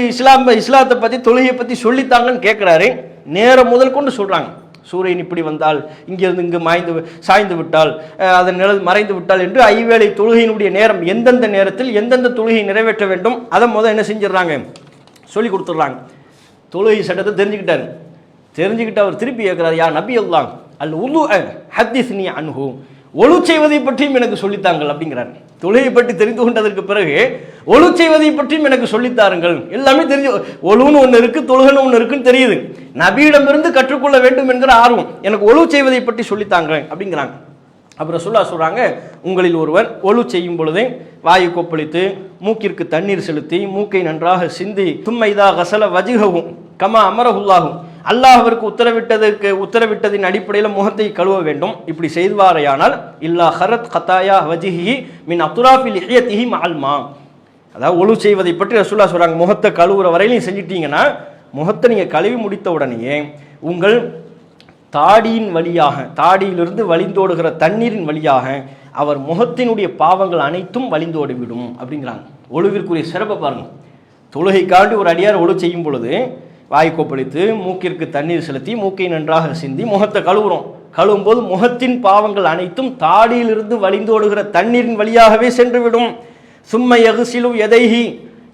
இஸ்லாத்தை பற்றி தொழுகையை பற்றி சொல்லித்தாங்கன்னு கேட்குறாரு. நேரம் முதல் கொண்டு சொல்கிறாங்க, சூரியன் இப்படி வந்தால், இங்கிருந்து இங்கு சாய்ந்து விட்டால், அதன் நிழல் மறைந்து விட்டால் என்று ஐவேளை தொழுகையினுடைய நேரம், எந்தெந்த நேரத்தில் எந்தெந்த தொழுகை நிறைவேற்ற வேண்டும் அதை முதல் என்ன செஞ்சிடறாங்க, சொல்லி கொடுத்துட்றாங்க. தொழுகை சட்டத்தை தெரிஞ்சுக்கிட்டு அவர் திருப்பி கேட்கிறார், யா நபி அல்லாஹ் அல் உலு ஹதீஸ்னி அன்ஹு, ஒழு செய்வதை பற்றியும் எனக்கு சொல்லித்தாங்கள் அப்படிங்கிறார். தொழுகை பற்றி தெரிந்து கொண்டதற்கு பிறகு ஒழு செய்வதை பற்றியும் எனக்கு சொல்லித்தாருங்கள். எல்லாமே தெரிஞ்சு, ஒழுன்னு ஒன்று இருக்கு, தொழுகன்னு ஒன்று இருக்குன்னு தெரியுது, நபியிடமிருந்து கற்றுக்கொள்ள வேண்டும் என்கிற ஆர்வம், எனக்கு ஒழு செய்வதை பற்றி சொல்லித்தாங்க அப்படிங்கிறாங்க. அப்புறம் சொல்றாங்க, உங்களில் ஒருவர் ஒழு செய்யும் பொழுதே வாயு கொப்பளித்து மூக்கிற்கு தண்ணீர் செலுத்தி மூக்கை நன்றாக சிந்தி தும்மைதா கசல வஜிகவும் கமா அமரஹுல்லாகும், அல்லாஹ் அவருக்கு உத்தரவிட்டதின் அடிப்படையில் முகத்தை கழுவ வேண்டும். இப்படி செய்வாரையானால் இல்லா ஹரத் கத்தாயா வஜிஹி மின் அத்துராஃபி லிஹியத்திஹி மஅல்மா, அதாவது ஒழு செய்வதை பற்றி ரசூலுல்லாஹ் சொல்றாங்க, முகத்தை கழுவுற வரையிலும் செஞ்சிட்டீங்கன்னா, முகத்தை நீங்க கழுவி முடித்த உடனேயே உங்கள் தாடியின் வழியாக, தாடியிலிருந்து வழிந்தோடுகிற தண்ணீரின் வழியாக அவர் முகத்தினுடைய பாவங்கள் அனைத்தும் வழிந்தோடிவிடும் அப்படிங்கிறாங்க. ஒழுவிற்குரிய சிறப்பை பாருங்க. தொழுகைக்காண்டி ஒரு அடியார் ஒழு செய்யும் பொழுது வாய் கொப்பளித்து மூக்கிற்கு தண்ணீர் செலுத்தி மூக்கை நன்றாக சிந்தி முகத்தை கழுவும் போது முகத்தின் பாவங்கள் அனைத்தும் தாடியிலிருந்து வழிந்தோடுகிற தண்ணீரின் வழியாகவே சென்றுவிடும். சும்ம யகுசிலு எதைஹி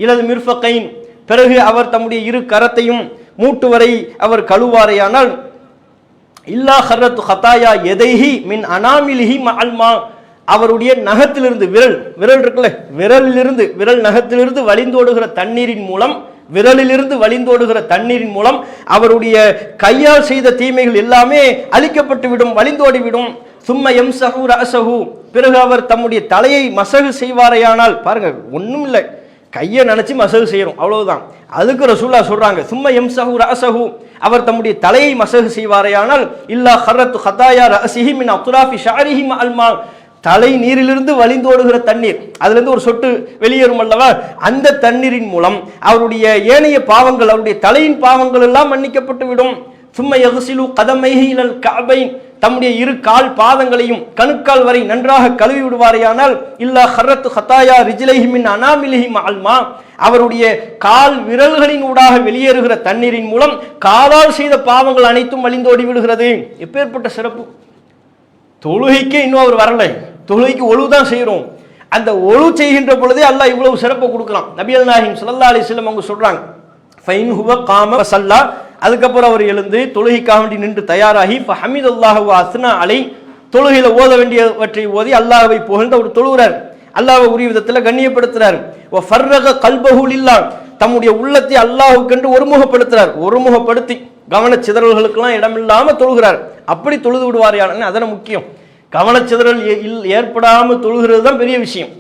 இலது மிர்ஃபகைன், பிறகு அவர் தம்முடைய இரு கரத்தையும் மூட்டு வரை அவர் கழுவாரையானால் இல்லா ஹர்ரத்து ஹதாயா எதைஹி மின் அனாமிலிஹி மஅல்மா, அவருடைய நகத்திலிருந்து விரல் இருக்குல்ல, விரல் நகத்திலிருந்து வழிந்தோடுகிற தண்ணீரின் மூலம், விரலிலிருந்து வழிந்தோடுகிற தண்ணீரின் மூலம் அவருடைய கையால் செய்த தீமைகள் எல்லாமே அழிக்கப்பட்டு விடும், வழிந்தோடிவிடும். சும்ம யம்சஹு ரஅஸஹு, பிறகு அவர் தம்முடைய தலையை மசகு செய்வாரையானால், பாருங்க ஒன்றும் இல்லை, கையை நினைச்சு மசகு செய்யறோம் அவ்வளவுதான். அதுக்கு ரசூலுல்லாஹ் சொல்றாங்க சும்ம யம்சஹு ரஅஸஹு, அவர் தம்முடைய தலையை மசகு செய்வாரையானால் இல்லா ஹர்ரத்து ஹதாயா ரஅஸிஹி மின் அத்ராஃபி ஷஅரிஹி மஅல் மா, தலை நீரிலிருந்து வழிந்தோடுகிற தண்ணீர், அதுல இருந்து ஒரு சொட்டு வெளியேறும் அல்லவா, அந்த தண்ணீரின் மூலம் அவருடைய ஏனைய பாவங்கள், அவருடைய தலையின் பாவங்கள் எல்லாம் மன்னிக்கப்பட்டு விடும். சும்ம யக்ஸிலு கதமைஹி இலல் கஅபைன், தம்முடைய இரு கால் பாதங்களையும் கணுக்கால் வரை நன்றாக கழுவி விடுவாரையானால் இல்லா ஹர்ரத்து ஹதாயா ரிஜ்லைஹி மின் அனாமிலிஹி மஅல் மா, அவருடைய கால் விரல்களின் ஊடாக வெளியேறுகிற தண்ணீரின் மூலம் காலால் செய்த பாவங்கள் அனைத்தும் வழிந்தோடி விடுகிறது. எப்பேற்பட்ட சிறப்பு! தொழுகைக்கே இன்னும் அவர் வரலை, தொழுகைக்கு ஒழு தான் செய்கிறோம். அந்த ஒழு செய்கின்ற பொழுதே அல்லாஹ் இவ்வளவு சிறப்பை கொடுக்கலாம். நபிகள் நாயகம் ஸல்லல்லாஹு அலைஹி வஸல்லம் அவங்க சொல்றாங்க ஃபைன் ஹுவ காம வஸல்லா, அதுக்கப்புறம் அவர் எழுந்து தொழுகைக்காக வேண்டி நின்று தயாராகி ஃபஹமிதுல்லாஹு வ அஸ்னா அலை, தொழுகையில ஓத வேண்டியவற்றை ஓதி அல்லாஹ்வை புகழ்ந்து அவர் தொழுகிறார், அல்லாஹ்வை உரிய விதத்தில் கண்ணியப்படுத்துறார். வ ஃபர்ரக கல்பஹு லில்லாஹ், தம்முடைய உள்ளத்தை அல்லாஹ்வுக்கென்று ஒருமுகப்படுத்தி கவனச்சிதறல்களுக்கெல்லாம் இடமில்லாம தொழுகிறார். அப்படி தொழுது விடுவார். அதன முக்கியம், கவனச்சிதறல் ஏற்படாமல் தொழுகிறது தான் பெரிய விஷயம்.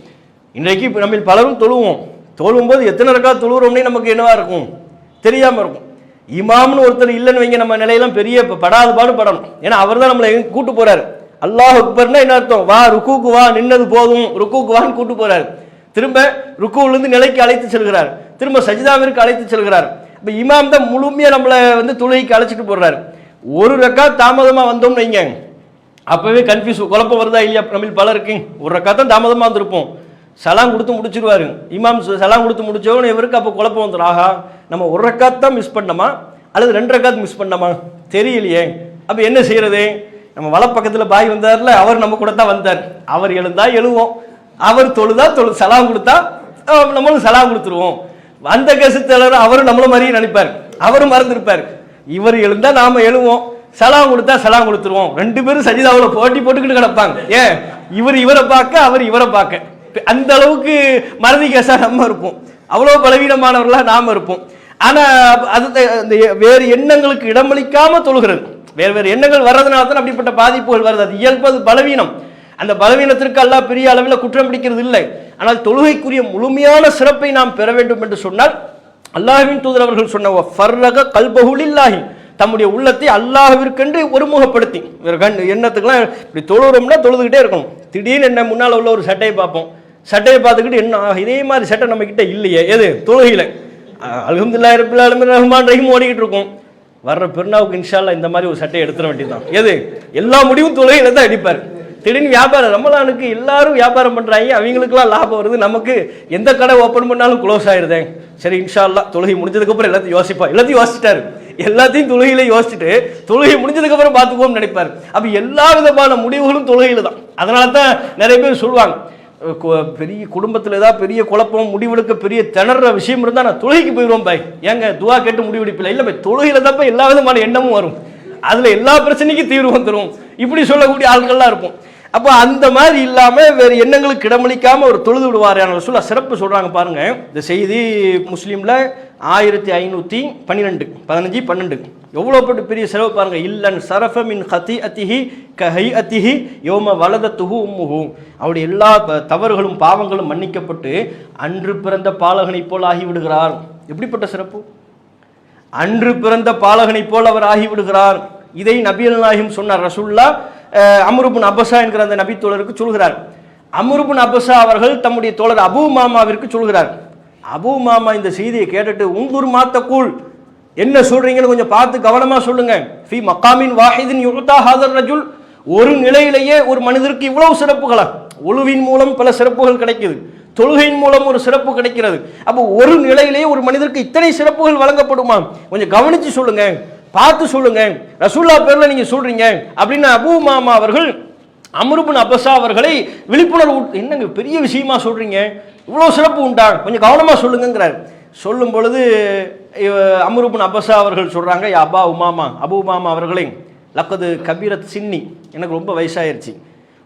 இன்றைக்கு நம்ம பலரும் தொழுவும் போது எத்தனை ரக்காத் தொழுகிறோம்னே நமக்கு என்னவா இருக்கும் தெரியாம இருக்கும். இமாம்னு ஒருத்தர் இல்லைன்னு வைங்க, நம்ம நிலையெல்லாம் பெரிய படாது படணும். ஏன்னா அவர் தான் நம்மளை கூட்டு போறாரு. அல்லாஹ் அக்பர்னா என்ன அர்த்தம், வா ருக்கூக்கு வா, நின்னது போதும், ருக்கூக்கு வான்னு கூட்டு போறாரு. திரும்ப ருக்கூவிலிருந்து நிலைக்கு அழைத்து செல்கிறார், திரும்ப சஜிதாவிற்கு அழைத்து செல்கிறார். இப்போ இமாம் தான் முழுமையா நம்மளை தொழுகைக்கு அழைச்சிட்டு போடுறாரு. ஒரு ரக்காத் தாமதமா வந்தோம்னு வைங்க, அப்பவே கன்ஃபியூஸ், குழப்பம் வருதா இல்லையா நம்ம பலருக்கு. ஒரு ரக்காத் தான் தாமதமா வந்திருப்போம், சலாம் கொடுத்து முடிச்சிருவாரு இமாம், சலாம் கொடுத்து முடிச்சவங்க இவருக்கு அப்போ குழப்பம் வந்துடும், ஆஹா நம்ம ஒரு ரக்காத் தான் மிஸ் பண்ணோமா அல்லது 2 ரக்காத் மிஸ் பண்ணோமா தெரியலையே, அப்போ என்ன செய்யறது. நம்ம வலப்பக்கத்தில் பாய் வந்தார்ல, அவர் நம்ம கூட தான் வந்தார், அவர் எழுந்தா எழுவோம், அவர் தொழுதா சலாம் கொடுத்தா நம்மளும் சலாம் கொடுத்துருவோம். அந்த கசத்தலர் அவரும் நம்மள மாதிரியே நினைப்பார், அவரும் மறந்துருப்பார். இவர் எழுந்தா நாம எழுவோம், சலாம் கொடுத்தா சலாம் கொடுத்துருவோம். 2 பேரும் சஜிதாவில் போட்டி போட்டுக்கிட்டு கிடப்பாங்க. ஏன் இவர் இவரை பார்க்க அவர் இவரை பார்க்க, அந்த அளவுக்கு மறதி கேசா நம்ம இருப்போம், அவ்வளோ பலவீனமானவர்களா நாம இருப்போம். ஆனா அது வேறு எண்ணங்களுக்கு இடமளிக்காம தொழுகிறது, வேறு எண்ணங்கள் வர்றதுனால தான் அப்படிப்பட்ட பாதிப்புகள் வருது. அது இயல்பு, அது பலவீனம். அந்த பலவீனத்திற்கு அல்லாஹ் பெரிய அளவில் குற்றம் பிடிக்கிறது இல்லை. ஆனால் தொழுகைக்குரிய முழுமையான சிறப்பை நாம் பெற வேண்டும் என்று சொன்னால் அல்லாஹ்வின் தூதர் அவர்கள் சொன்ன ஃபர்ரக கல்பஹு லில்லாஹி, தம்முடைய உள்ளத்தை அல்லாஹ்விற்கென்று ஒருமுகப்படுத்தி, எண்ணத்துக்கெல்லாம் இப்படி தொழுகிறோம்னா தொழுதுகிட்டே இருக்கணும். திடீர்னு என்ன முன்னால் உள்ள ஒரு சட்டையை பார்ப்போம், சட்டையை பார்த்துக்கிட்டு என்ன இதே மாதிரி சட்டை நம்ம கிட்ட இல்லையே, எது தொழுகையில் அல்ஹம்துலில்லாஹி ரப்பில் ஆலமீன் ரஹ்மான் ரஹீம் ஓடிக்கிட்டு இருக்கும். வர்ற பெருநாவுக்கு இன்ஷா அல்லாஹ் இந்த மாதிரி ஒரு சட்டையை எடுத்துட வேண்டியதுதான். எது எல்லா முடிவும் தொழுகையில தான் அடிப்பார். திடீர்னு வியாபாரம், ரமலானுக்கு எல்லாரும் வியாபாரம் பண்றாங்க, அவங்களுக்குலாம் லாபம் வருது, நமக்கு எந்த கடை ஓப்பன் பண்ணாலும் க்ளோஸ் ஆயிருதே. சரி இன்ஷா அல்லாஹ் தொழுகை முடிஞ்சதுக்கு அப்புறம் எல்லாத்தையும் யோசிச்சிட்டாரு, எல்லாத்தையும் தொழுகையில யோசிச்சுட்டு தொழுகை முடிஞ்சதுக்கு அப்புறம் பார்த்துக்குவோம் நினைப்பாரு. அப்ப எல்லா விதமான முடிவுகளும் தொழுகையில தான். அதனால தான் நிறைய பேர் சொல்லுவாங்க, பெரிய குடும்பத்தில் ஏதாவது பெரிய குழப்பம், முடிவெடுக்க பெரிய திணற விஷயம் இருந்தால் நான் தொழுகைக்கு போயிடுவோம் பாய், ஏங்க துவா கேட்டு முடிவெடுப்பில்லை, இல்லை பாய் தொழுகையில தான் எல்லா விதமான எண்ணமும் வரும், அதுல எல்லா பிரச்சனைக்கும் தீர்வு வந்துடும், இப்படி சொல்லக்கூடிய ஆட்கள்லாம் இருப்போம். அப்போ அந்த மாதிரி இல்லாம வேறு எண்ணங்களுக்கு இடமளிக்காம ஒரு தொழுது விடுவார் சொல்ல சிறப்பு சொல்றாங்க. பாருங்க இந்த செய்தி முஸ்லீம்ல 1512 15-12 எவ்வளவு பெரிய சிறப்பு பாருங்க. இல்லன் சரஃப மின் ஹதீஅத்திஹி கஹைஅத்திஹி யௌம வலதத்துஹு உம்முஹு, அவருடைய எல்லா தவறுகளும் பாவங்களும் மன்னிக்கப்பட்டு அன்று பிறந்த பாலகனை போல் ஆகிவிடுகிறார். எப்படிப்பட்ட சிறப்பு! அன்று பிறந்த பாலகனை போல் அவர் ஆகிவிடுகிறார். இதை நபிகள் நாயகம் சொன்னார். ரசூலுல்லாஹ் அம்ர் இப்னு அபஸா என்கிற அந்த நபி தோழருக்கு சொல்கிறார். அம்ர் இப்னு அபஸா அவர்கள் தம்முடைய தோழர் அபூ மாமாவிற்கு சொல்கிறார். அபூ மாமா இந்த செய்தியை கேட்டுட்டு உங்குர் மாத்தக்கூல், என்ன சொல்றீங்கன்னு கொஞ்சம் பார்த்து கவனமா சொல்லுங்க. ஃபி மகாமின் வாஹிதின் யுக்தா ஹாதர் ரஜுல், ஒரு நிலையிலேயே ஒரு மனிதருக்கு இவ்வளவு சிறப்புகளா? ஒழுவின் மூலம் பல சிறப்புகள் கிடைக்குது, தொழுகையின் மூலம் ஒரு சிறப்பு கிடைக்கிறது. அப்போ ஒரு நிலையிலேயே ஒரு மனிதருக்கு இத்தனை சிறப்புகள் வழங்கப்படுமா? கொஞ்சம் கவனிச்சு சொல்லுங்க, பார்த்து சொல்லுங்க, ரசூலுல்லாஹ் பேர்ல நீங்க சொல்றீங்க அப்படின்னு அபூ மாமா அவர்கள் அம்ர் இப்னு அபஸா அவர்களை விழிப்புணர்வு, என்னங்க பெரிய விஷயமா சொல்றீங்க, இவ்வளவு சிறப்பு உண்டா, கொஞ்சம் கவனமா சொல்லுங்கிறார். சொல்லும் பொழுது அம்ரு இப்னு அபஸா அவர்கள் சொல்கிறாங்க, அபா உமாமா, அபு உமாமா அவர்களே, லக்கது கபீரத் சின்னி, எனக்கு ரொம்ப வயசாயிருச்சு,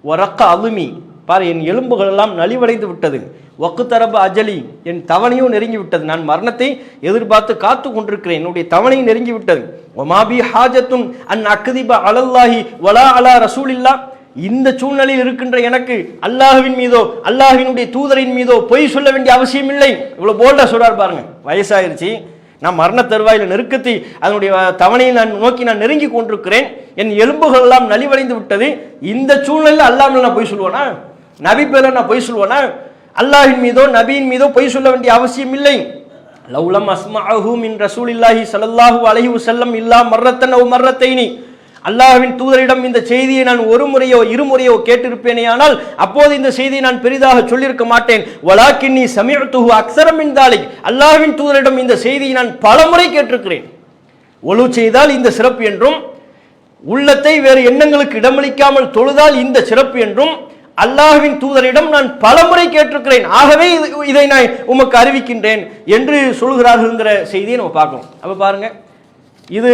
ஒரக்க அலுமி, பாரு என் எலும்புகள் எல்லாம் நலிவடைந்து விட்டது, வக்குத்தரப அஜலி, என் தவணையும் நெருங்கி விட்டது, நான் மரணத்தை எதிர்பார்த்து காத்து கொண்டிருக்கிறேன், என்னுடைய தவணையும் நெருங்கி விட்டது, ஒமாபி ஹாஜத்துன் அன் அக்திப அலல்லாஹி வலா அலா ரசூலில்லா, இந்த சூழ்நிலையில் இருக்கின்ற எனக்கு அல்லாஹ்வின் மீதோ அல்லாஹ்வினுடைய தூதரின் மீதோ பொய் சொல்ல வேண்டிய அவசியம் இல்லை. இவ்வளவு போல்டா சொல்றார் பாருங்க. வயசாயிருச்சு, நான் மரண தருவாயில் நெருக்கத்தை அதனுடைய தவணையை நான் நோக்கி நான் நெருங்கி கொண்டிருக்கிறேன், என் எலும்புகள் எல்லாம் நலிவடைந்து விட்டது, இந்த சூழ்நிலையில் அல்லாஹ் நான் பொய் சொல்லுவேனா? நபி பேர நான் பொய் சொல்லுவேனா? அல்லாஹின் மீதோ நபியின் மீதோ பொய் சொல்ல வேண்டிய அவசியம் இல்லை. லவ்லம் அஸ்மஅஹு மின் ரசூலில்லாஹி ஸல்லல்லாஹு அலைஹி வஸல்லம் இல்லா மர்ரத்தன் அவ் மர்ரத்தைனி, அல்லாஹ்வின் தூதரிடம் இந்த செய்தியை நான் ஒரு முறையோ இருமுறையோ கேட்டிருப்பேனேயானால் அப்போது இந்த செய்தியை நான் பெரிதாக சொல்லியிருக்க மாட்டேன். வலாக்கின்னி சமிஅத்துஹு அக்ஸர மின் தாலிக், அல்லாஹ்வின் தூதரிடம் இந்த செய்தியை நான் பலமுறை கேட்டிருக்கிறேன். ஒழு செய்தால் இந்த சிறப்பு என்றும், உள்ளத்தை வேறு எண்ணங்களுக்கு இடமளிக்காமல் தொழுதால் இந்த சிறப்பு என்றும் அல்லாஹ்வின் தூதரிடம் நான் பலமுறை கேட்டிருக்கிறேன், ஆகவே இதை நான் உமக்கு அறிவிக்கின்றேன் என்று சொல்கிறார்கள்ங்கிற செய்தியை நம்ம பார்க்கணும். அப்ப பாருங்க, இது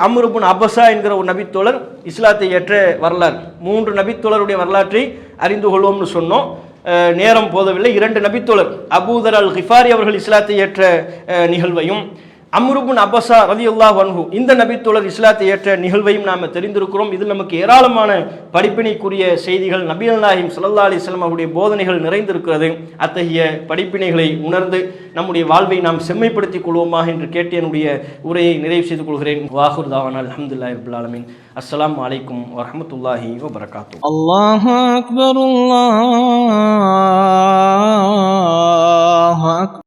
அம்ரு இப்னு அபஸா என்கிற ஒரு நபித்தோழர் இஸ்லாத்தை ஏற்ற வரலாறு. 3 நபித்தோழருடைய வரலாற்றை அறிந்து கொள்வோம்னு சொன்னோம், நேரம் போதவில்லை. 2 நபித்தோழர் அபூதர் அல் கிஃபாரி அவர்கள் இஸ்லாத்தை ஏற்ற நிகழ்வையும், அம்ரு இப்னு அபஸா ரலியல்லாஹு அன்ஹு இந்த நபித்தோழர் இஸ்லாத்தை ஏற்ற நிகழ்வையும் நாம் தெரிந்திருக்கிறோம். இதில் நமக்கு ஏராளமான படிப்பினைக்குரிய செய்திகள், நபிகள் நாயகம் ஸல்லல்லாஹு அலைஹி வஸல்லம் அவருடைய போதனைகள் நிறைந்திருக்கிறது. அத்தகைய படிப்பினைகளை உணர்ந்து நம்முடைய வாழ்வை நாம் செம்மைப்படுத்திக் கொள்வோமாக என்று கேட்டு என்னுடைய உரையை நிறைவு செய்து கொள்கிறேன். வாஹிர் தாவானா அல்ஹம்துலில்லாஹி ரப்பில் ஆலமீன். அஸ்ஸலாமு அலைக்கும் வரஹ்மத்துல்லாஹி வபரகாத்துஹு. அல்லாஹு அக்பர், அல்லாஹு அக்பர்.